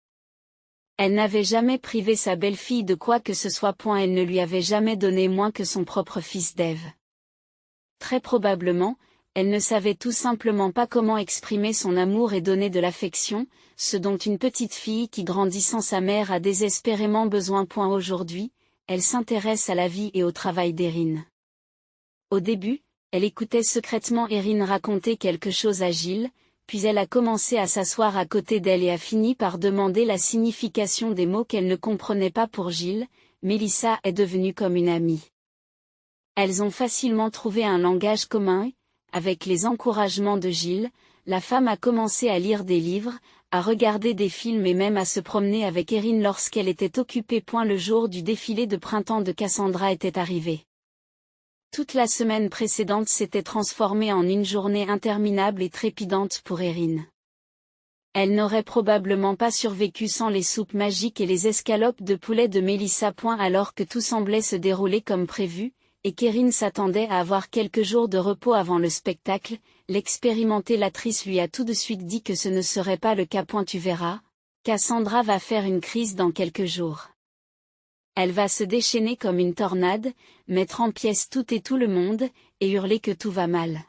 Elle n'avait jamais privé sa belle-fille de quoi que ce soit. Elle ne lui avait jamais donné moins que son propre fils d'Ève. Très probablement, elle ne savait tout simplement pas comment exprimer son amour et donner de l'affection, ce dont une petite fille qui grandit sans sa mère a désespérément besoin. Aujourd'hui, elle s'intéresse à la vie et au travail d'Erin. Au début, elle écoutait secrètement Erin raconter quelque chose à Giles, puis elle a commencé à s'asseoir à côté d'elle et a fini par demander la signification des mots qu'elle ne comprenait pas pour Giles. Melissa est devenue comme une amie. Elles ont facilement trouvé un langage commun et, avec les encouragements de Giles, la femme a commencé à lire des livres, à regarder des films et même à se promener avec Erin lorsqu'elle était occupée. Le jour du défilé de printemps de Cassandra était arrivé. Toute la semaine précédente s'était transformée en une journée interminable et trépidante pour Erin. Elle n'aurait probablement pas survécu sans les soupes magiques et les escalopes de poulet de Melissa. Alors que tout semblait se dérouler comme prévu, et qu'Erin s'attendait à avoir quelques jours de repos avant le spectacle, l'expérimentatrice lui a tout de suite dit que ce ne serait pas le cas. Tu verras, Cassandra va faire une crise dans quelques jours. Elle va se déchaîner comme une tornade, mettre en pièces tout et tout le monde, et hurler que tout va mal.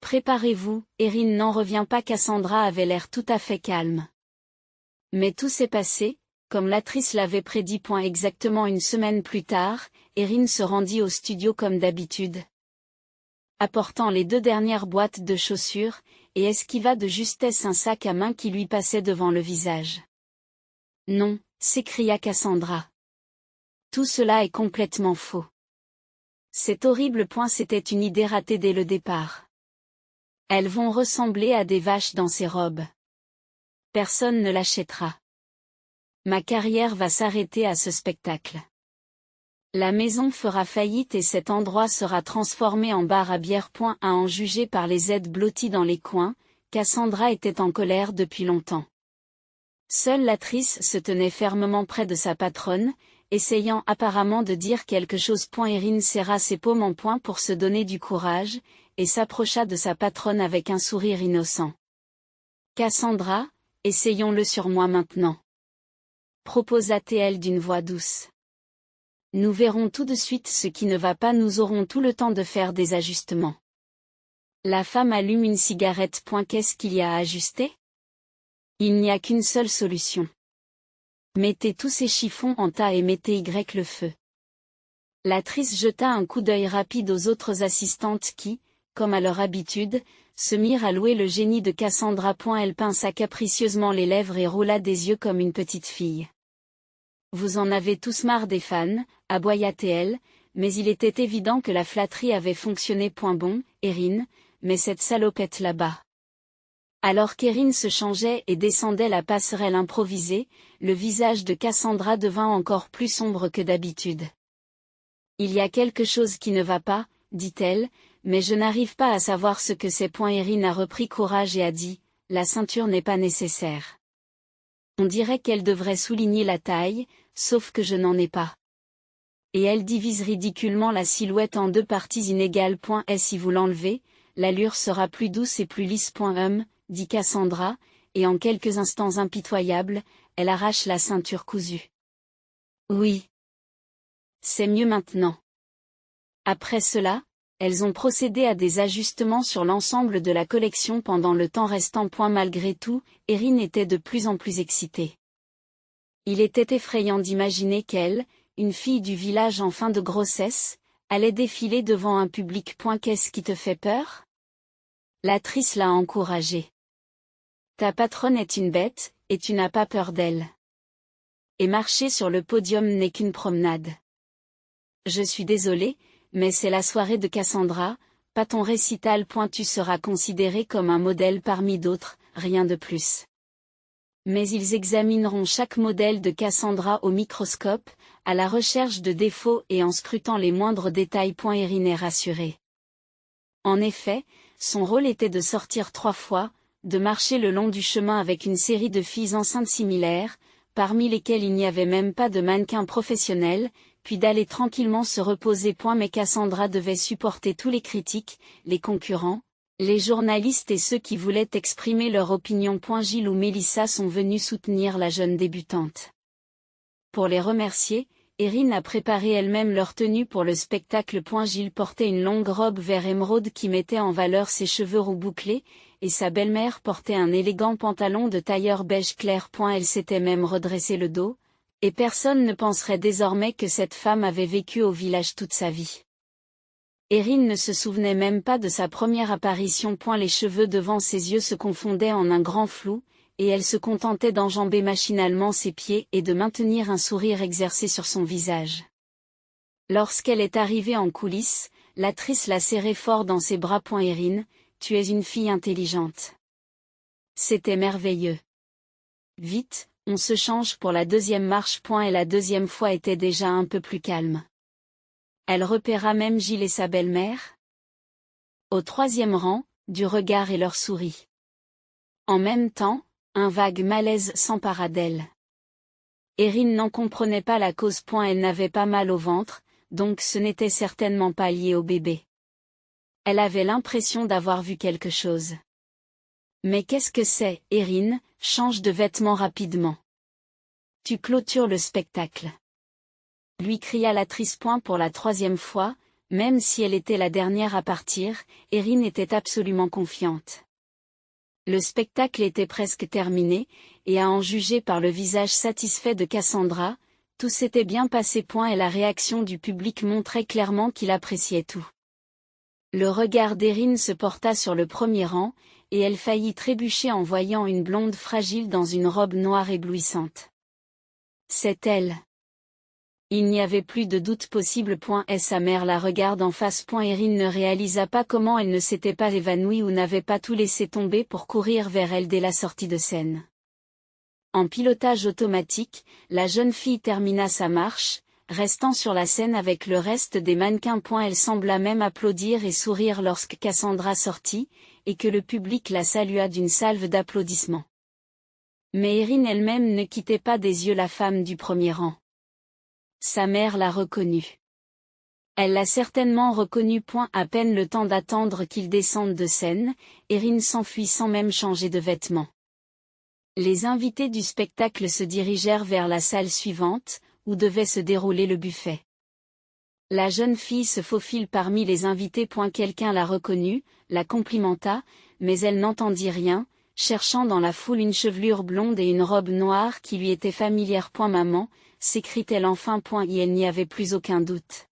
Préparez-vous, Erin n'en revient pas. Cassandra avait l'air tout à fait calme. Mais tout s'est passé, comme l'actrice l'avait prédit. Exactement une semaine plus tard, Erin se rendit au studio comme d'habitude, apportant les 2 dernières boîtes de chaussures, et esquiva de justesse un sac à main qui lui passait devant le visage. Non, s'écria Cassandra. Tout cela est complètement faux. C'est horrible. C'était une idée ratée dès le départ. Elles vont ressembler à des vaches dans ces robes. Personne ne l'achètera. Ma carrière va s'arrêter à ce spectacle. La maison fera faillite et cet endroit sera transformé en bar à bière. À en juger par les aides blotties dans les coins, Cassandra était en colère depuis longtemps. Seule l'actrice se tenait fermement près de sa patronne, essayant apparemment de dire quelque chose. Erin serra ses paumes en poing pour se donner du courage, et s'approcha de sa patronne avec un sourire innocent. Cassandra, essayons-le sur moi maintenant, proposa-t-elle d'une voix douce. Nous verrons tout de suite ce qui ne va pas. Nous aurons tout le temps de faire des ajustements. La femme allume une cigarette. Qu'est-ce qu'il y a à ajuster? Il n'y a qu'une seule solution. Mettez tous ces chiffons en tas et mettez le feu. L'actrice jeta un coup d'œil rapide aux autres assistantes qui, comme à leur habitude, se mirent à louer le génie de Cassandra. Elle pinça capricieusement les lèvres et roula des yeux comme une petite fille. Vous en avez tous marre des fans, aboya-t-elle, mais il était évident que la flatterie avait fonctionné. Bon, Erin, mais cette salopette là-bas. Alors qu'Erin se changeait et descendait la passerelle improvisée, le visage de Cassandra devint encore plus sombre que d'habitude. Il y a quelque chose qui ne va pas, dit-elle, mais je n'arrive pas à savoir ce que c'est. Erin a repris courage et a dit, la ceinture n'est pas nécessaire. On dirait qu'elle devrait souligner la taille, sauf que je n'en ai pas. Et elle divise ridiculement la silhouette en 2 parties inégales. Et si vous l'enlevez, l'allure sera plus douce et plus lisse. Dit Cassandra, et en quelques instants impitoyables, elle arrache la ceinture cousue. Oui. C'est mieux maintenant. Après cela, elles ont procédé à des ajustements sur l'ensemble de la collection pendant le temps restant. Malgré tout, Erin était de plus en plus excitée. Il était effrayant d'imaginer qu'elle, une fille du village en fin de grossesse, allait défiler devant un public. Qu'est-ce qui te fait peur? L'actrice l'a encouragée. Ta patronne est une bête, et tu n'as pas peur d'elle. Et marcher sur le podium n'est qu'une promenade. Je suis désolée, mais c'est la soirée de Cassandra, pas ton récital. Tu seras considéré comme un modèle parmi d'autres, rien de plus. Mais ils examineront chaque modèle de Cassandra au microscope, à la recherche de défauts et en scrutant les moindres détails. Erin est rassurée. En effet, son rôle était de sortir 3 fois, de marcher le long du chemin avec une série de filles enceintes similaires, parmi lesquelles il n'y avait même pas de mannequin professionnel, puis d'aller tranquillement se reposer. Mais Cassandra devait supporter tous les critiques, les concurrents, les journalistes et ceux qui voulaient exprimer leur opinion. Giles ou Melissa sont venus soutenir la jeune débutante. Pour les remercier, Erin a préparé elle-même leur tenue pour le spectacle. Gilles portait une longue robe vert émeraude qui mettait en valeur ses cheveux roux bouclés, et sa belle-mère portait un élégant pantalon de tailleur beige clair. Elle s'était même redressé le dos, et personne ne penserait désormais que cette femme avait vécu au village toute sa vie. Erin ne se souvenait même pas de sa première apparition. Les cheveux devant ses yeux se confondaient en un grand flou, et elle se contentait d'enjamber machinalement ses pieds et de maintenir un sourire exercé sur son visage. Lorsqu'elle est arrivée en coulisses, l'actrice l'a serrée fort dans ses bras. Erin, tu es une fille intelligente. C'était merveilleux. Vite, on se change pour la deuxième marche. Et la deuxième fois était déjà un peu plus calme. Elle repéra même Gilles et sa belle-mère. Au troisième rang, du regard et leur souris. En même temps, un vague malaise s'empara d'elle. Erin n'en comprenait pas la cause. Elle n'avait pas mal au ventre, donc ce n'était certainement pas lié au bébé. Elle avait l'impression d'avoir vu quelque chose. Mais qu'est-ce que c'est, Erin? Change de vêtements rapidement. Tu clôtures le spectacle. Lui cria l'actrice. Pour la troisième fois, même si elle était la dernière à partir, Erin était absolument confiante. Le spectacle était presque terminé, et à en juger par le visage satisfait de Cassandra, tout s'était bien passé. Et la réaction du public montrait clairement qu'il appréciait tout. Le regard d'Erin se porta sur le premier rang, et elle faillit trébucher en voyant une blonde fragile dans une robe noire éblouissante. C'est elle. Il n'y avait plus de doute possible. Et sa mère la regarde en face. Erin ne réalisa pas comment elle ne s'était pas évanouie ou n'avait pas tout laissé tomber pour courir vers elle dès la sortie de scène. En pilotage automatique, la jeune fille termina sa marche, restant sur la scène avec le reste des mannequins. Elle sembla même applaudir et sourire lorsque Cassandra sortit, et que le public la salua d'une salve d'applaudissements. Mais Erin elle-même ne quittait pas des yeux la femme du premier rang. Sa mère l'a reconnue. Elle l'a certainement reconnue. À peine le temps d'attendre qu'il descende de scène, Erin s'enfuit sans même changer de vêtements. Les invités du spectacle se dirigèrent vers la salle suivante, où devait se dérouler le buffet. La jeune fille se faufile parmi les invités. Quelqu'un la reconnut, la complimenta, mais elle n'entendit rien, cherchant dans la foule une chevelure blonde et une robe noire qui lui était familière. Maman, s'écrie-t-elle enfin. Et elle n'y avait plus aucun doute.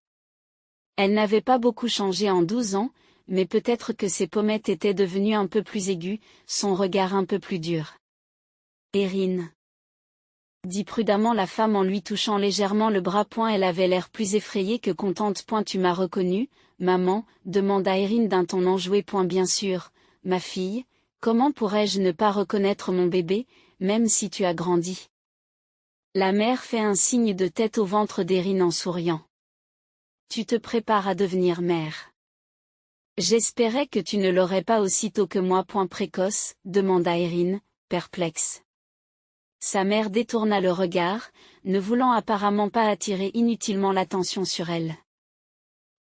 Elle n'avait pas beaucoup changé en 12 ans, mais peut-être que ses pommettes étaient devenues un peu plus aiguës, son regard un peu plus dur. Erin, dit prudemment la femme en lui touchant légèrement le bras. Elle avait l'air plus effrayée que contente. Tu m'as reconnue, maman, demanda Erin d'un ton enjoué. Bien sûr, ma fille, comment pourrais-je ne pas reconnaître mon bébé, même si tu as grandi? La mère fait un signe de tête au ventre d'Erin en souriant. Tu te prépares à devenir mère. J'espérais que tu ne l'aurais pas aussitôt que moi. Précoce, demanda Erin, perplexe. Sa mère détourna le regard, ne voulant apparemment pas attirer inutilement l'attention sur elle.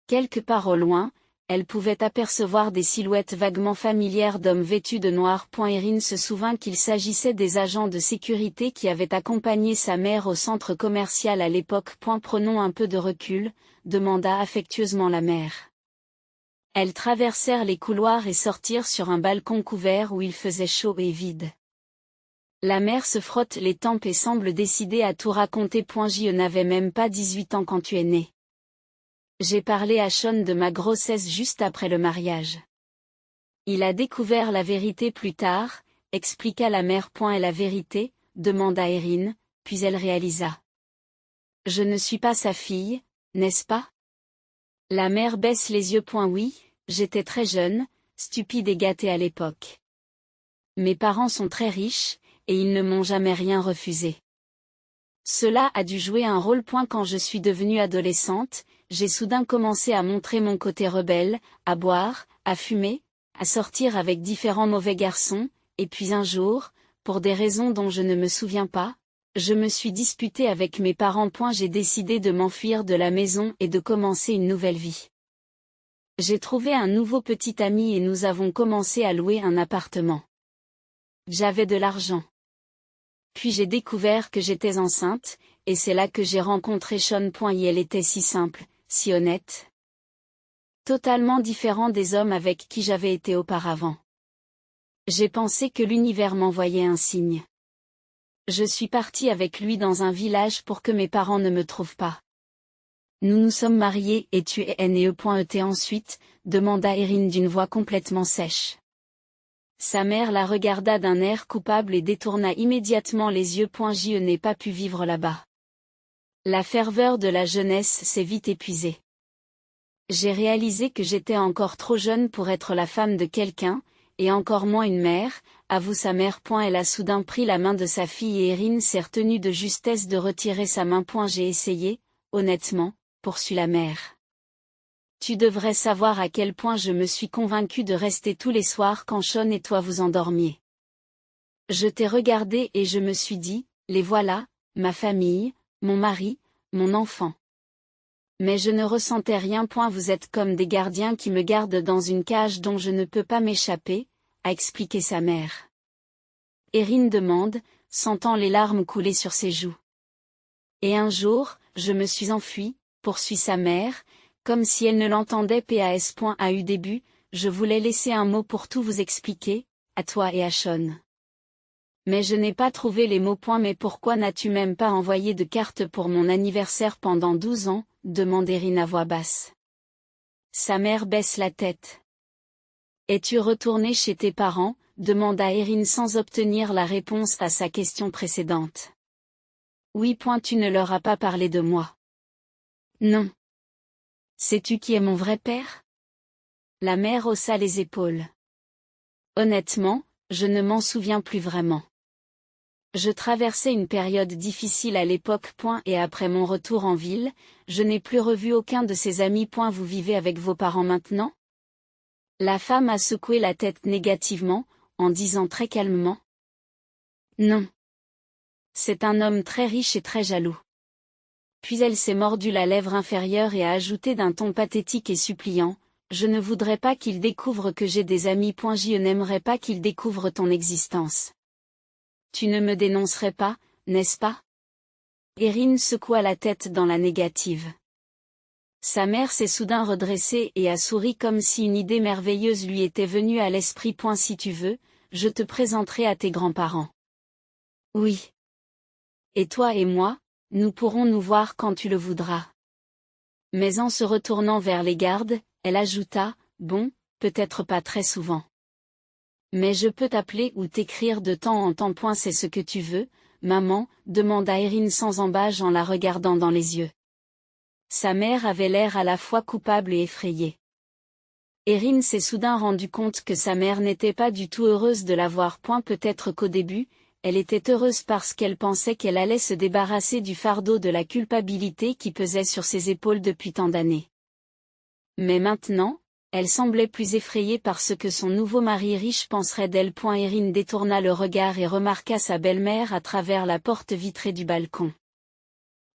Quelque part au loin, elle pouvait apercevoir des silhouettes vaguement familières d'hommes vêtus de noir. Erin se souvint qu'il s'agissait des agents de sécurité qui avaient accompagné sa mère au centre commercial à l'époque. Prenons un peu de recul, demanda affectueusement la mère. Elles traversèrent les couloirs et sortirent sur un balcon couvert où il faisait chaud et vide. La mère se frotte les tempes et semble décidée à tout raconter. Je n'avais même pas 18 ans quand tu es né. J'ai parlé à Sean de ma grossesse juste après le mariage. Il a découvert la vérité plus tard, expliqua la mère. Et la vérité, demanda Erin, puis elle réalisa. Je ne suis pas sa fille, n'est-ce pas? La mère baisse les yeux. Oui, j'étais très jeune, stupide et gâtée à l'époque. Mes parents sont très riches, et ils ne m'ont jamais rien refusé. Cela a dû jouer un rôle. Quand je suis devenue adolescente, j'ai soudain commencé à montrer mon côté rebelle, à boire, à fumer, à sortir avec différents mauvais garçons, et puis un jour, pour des raisons dont je ne me souviens pas, je me suis disputée avec mes parents. J'ai décidé de m'enfuir de la maison et de commencer une nouvelle vie. J'ai trouvé un nouveau petit ami et nous avons commencé à louer un appartement. J'avais de l'argent. Puis j'ai découvert que j'étais enceinte, et c'est là que j'ai rencontré Sean. Et elle était si simple, si honnête. Totalement différent des hommes avec qui j'avais été auparavant. J'ai pensé que l'univers m'envoyait un signe. Je suis partie avec lui dans un village pour que mes parents ne me trouvent pas. Nous nous sommes mariés et tu es né.et ensuite, demanda Erin d'une voix complètement sèche. Sa mère la regarda d'un air coupable et détourna immédiatement les yeux. Je n'ai pas pu vivre là-bas. La ferveur de la jeunesse s'est vite épuisée. J'ai réalisé que j'étais encore trop jeune pour être la femme de quelqu'un, et encore moins une mère, avoue sa mère. Elle a soudain pris la main de sa fille et Erin s'est retenue de justesse de retirer sa main. J'ai essayé, honnêtement, poursuit la mère. Tu devrais savoir à quel point je me suis convaincue de rester tous les soirs quand Sean et toi vous endormiez. Je t'ai regardé et je me suis dit, les voilà, ma famille, mon mari, mon enfant. Mais je ne ressentais rien. Vous êtes comme des gardiens qui me gardent dans une cage dont je ne peux pas m'échapper, a expliqué sa mère. Erin demande, sentant les larmes couler sur ses joues. Et un jour, je me suis enfuie, poursuit sa mère, comme si elle ne l'entendait pas. Début, je voulais laisser un mot pour tout vous expliquer, à toi et à Sean. Mais je n'ai pas trouvé les mots. Mais pourquoi n'as-tu même pas envoyé de carte pour mon anniversaire pendant 12 ans, demande Erin à voix basse. Sa mère baisse la tête. Es-tu retourné chez tes parents, demanda Erin sans obtenir la réponse à sa question précédente. Oui. Tu ne leur as pas parlé de moi. Non. Sais-tu qui est mon vrai père? La mère haussa les épaules. Honnêtement, je ne m'en souviens plus vraiment. Je traversais une période difficile à l'époque. Et après mon retour en ville, je n'ai plus revu aucun de ses amis. Vous vivez avec vos parents maintenant? La femme a secoué la tête négativement, en disant très calmement. Non. C'est un homme très riche et très jaloux. Puis elle s'est mordu la lèvre inférieure et a ajouté d'un ton pathétique et suppliant, je ne voudrais pas qu'il découvre que j'ai des amis. Je n'aimerais pas qu'il découvre ton existence. Tu ne me dénoncerais pas, n'est-ce pas? Erin secoua la tête dans la négative. Sa mère s'est soudain redressée et a souri comme si une idée merveilleuse lui était venue à l'esprit. Si tu veux, je te présenterai à tes grands-parents. Oui. Et toi et moi, nous pourrons nous voir quand tu le voudras. Mais en se retournant vers les gardes, elle ajouta, bon, peut-être pas très souvent. Mais je peux t'appeler ou t'écrire de temps en temps. C'est ce que tu veux, maman, demanda Erin sans embâche en la regardant dans les yeux. Sa mère avait l'air à la fois coupable et effrayée. Erin s'est soudain rendu compte que sa mère n'était pas du tout heureuse de la voir. Peut-être qu'au début, elle était heureuse parce qu'elle pensait qu'elle allait se débarrasser du fardeau de la culpabilité qui pesait sur ses épaules depuis tant d'années. Mais maintenant, elle semblait plus effrayée par ce que son nouveau mari riche penserait d'elle. Erin détourna le regard et remarqua sa belle-mère à travers la porte vitrée du balcon.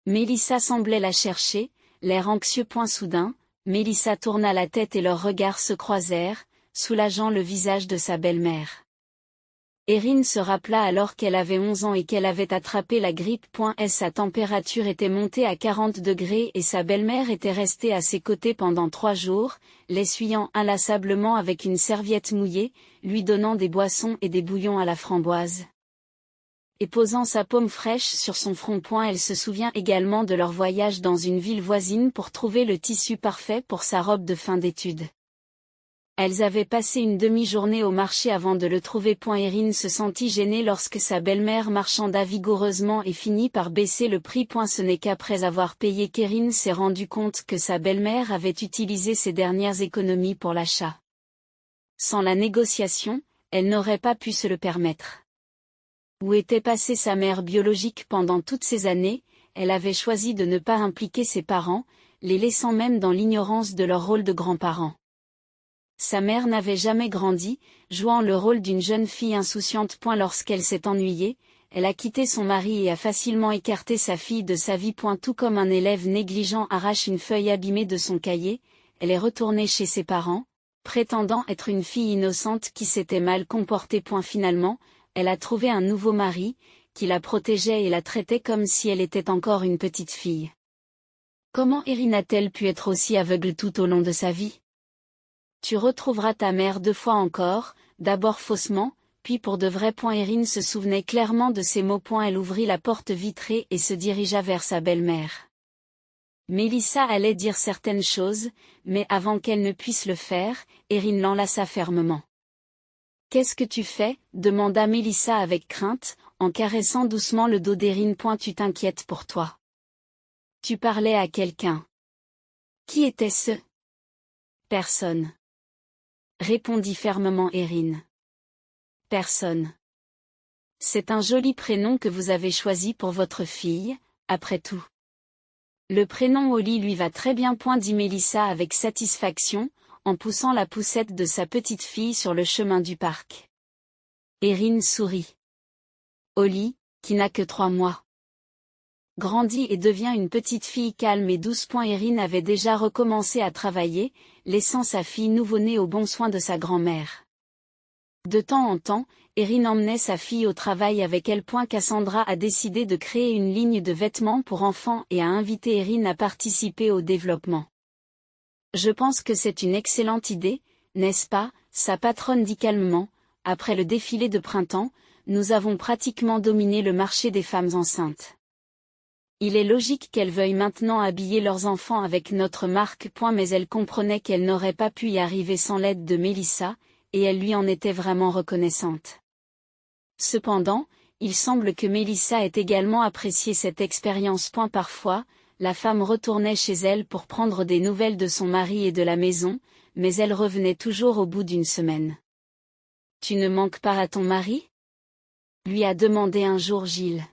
Mélissa semblait la chercher, l'air anxieux. Soudain, Mélissa tourna la tête et leurs regards se croisèrent, soulageant le visage de sa belle-mère. Erin se rappela alors qu'elle avait 11 ans et qu'elle avait attrapé la grippe. Sa température était montée à 40 degrés et sa belle-mère était restée à ses côtés pendant 3 jours, l'essuyant inlassablement avec une serviette mouillée, lui donnant des boissons et des bouillons à la framboise. Et posant sa paume fraîche sur son front. Elle se souvient également de leur voyage dans une ville voisine pour trouver le tissu parfait pour sa robe de fin d'études. Elles avaient passé une demi-journée au marché avant de le trouver. Erin se sentit gênée lorsque sa belle-mère marchanda vigoureusement et finit par baisser le prix. Ce n'est qu'après avoir payé qu'Erin s'est rendu compte que sa belle-mère avait utilisé ses dernières économies pour l'achat. Sans la négociation, elle n'aurait pas pu se le permettre. Où était passée sa mère biologique pendant toutes ces années? Elle avait choisi de ne pas impliquer ses parents, les laissant même dans l'ignorance de leur rôle de grands-parents. Sa mère n'avait jamais grandi, jouant le rôle d'une jeune fille insouciante. Lorsqu'elle s'est ennuyée, elle a quitté son mari et a facilement écarté sa fille de sa vie. Tout comme un élève négligent arrache une feuille abîmée de son cahier, elle est retournée chez ses parents, prétendant être une fille innocente qui s'était mal comportée. Finalement, elle a trouvé un nouveau mari, qui la protégeait et la traitait comme si elle était encore une petite fille. Comment Erin a-t-elle pu être aussi aveugle tout au long de sa vie? Tu retrouveras ta mère 2 fois encore, d'abord faussement, puis pour de vrai. Erin se souvenait clairement de ces mots. Elle ouvrit la porte vitrée et se dirigea vers sa belle-mère. Mélissa allait dire certaines choses, mais avant qu'elle ne puisse le faire, Erin l'enlaça fermement. « Qu'est-ce que tu fais ?» demanda Mélissa avec crainte, en caressant doucement le dos d'Erin. « Tu t'inquiètes pour toi. Tu parlais à quelqu'un. » « Qui était-ce ?»« Personne. » répondit fermement Erin. « Personne. C'est un joli prénom que vous avez choisi pour votre fille, après tout. » « Le prénom Holly lui va très bien. » dit Mélissa avec satisfaction, en poussant la poussette de sa petite fille sur le chemin du parc. Erin sourit. Holly, qui n'a que 3 mois. Grandit et devient une petite fille calme et douce. Erin avait déjà recommencé à travailler, laissant sa fille nouveau-née aux bons soins de sa grand-mère. De temps en temps, Erin emmenait sa fille au travail avec elle. Cassandra a décidé de créer une ligne de vêtements pour enfants et a invité Erin à participer au développement. « Je pense que c'est une excellente idée, n'est-ce pas ?» sa patronne dit calmement. « Après le défilé de printemps, nous avons pratiquement dominé le marché des femmes enceintes. Il est logique qu'elles veuillent maintenant habiller leurs enfants avec notre marque. » Mais elle comprenait qu'elle n'aurait pas pu y arriver sans l'aide de Mélissa, et elle lui en était vraiment reconnaissante. Cependant, il semble que Mélissa ait également apprécié cette expérience. Parfois, la femme retournait chez elle pour prendre des nouvelles de son mari et de la maison, mais elle revenait toujours au bout d'1 semaine. « Tu ne manques pas à ton mari ?» lui a demandé un jour Gilles.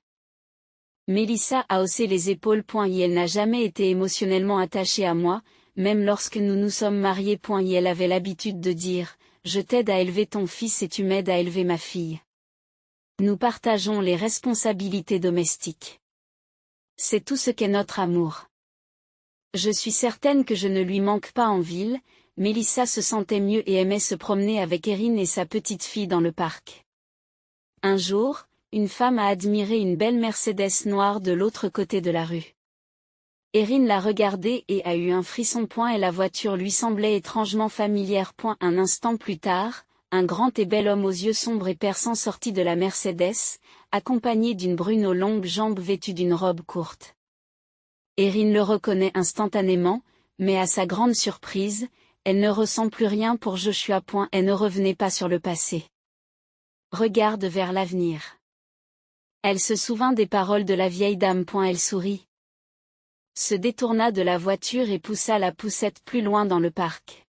Mélissa a haussé les épaules. Elle n'a jamais été émotionnellement attachée à moi, même lorsque nous nous sommes mariés. Elle avait l'habitude de dire « Je t'aide à élever ton fils et tu m'aides à élever ma fille. Nous partageons les responsabilités domestiques. C'est tout ce qu'est notre amour. » Je suis certaine que je ne lui manque pas en ville. Mélissa se sentait mieux et aimait se promener avec Erin et sa petite fille dans le parc. Un jour, une femme a admiré une belle Mercedes noire de l'autre côté de la rue. Erin l'a regardée et a eu un frisson. Et la voiture lui semblait étrangement familière. Un instant plus tard, un grand et bel homme aux yeux sombres et perçants sortit de la Mercedes, accompagné d'une brune aux longues jambes vêtue d'une robe courte. Erin le reconnaît instantanément, mais à sa grande surprise, elle ne ressent plus rien pour Joshua. Elle ne revenait pas sur le passé. Regarde vers l'avenir. Elle se souvint des paroles de la vieille dame. Elle sourit. Se détourna de la voiture et poussa la poussette plus loin dans le parc.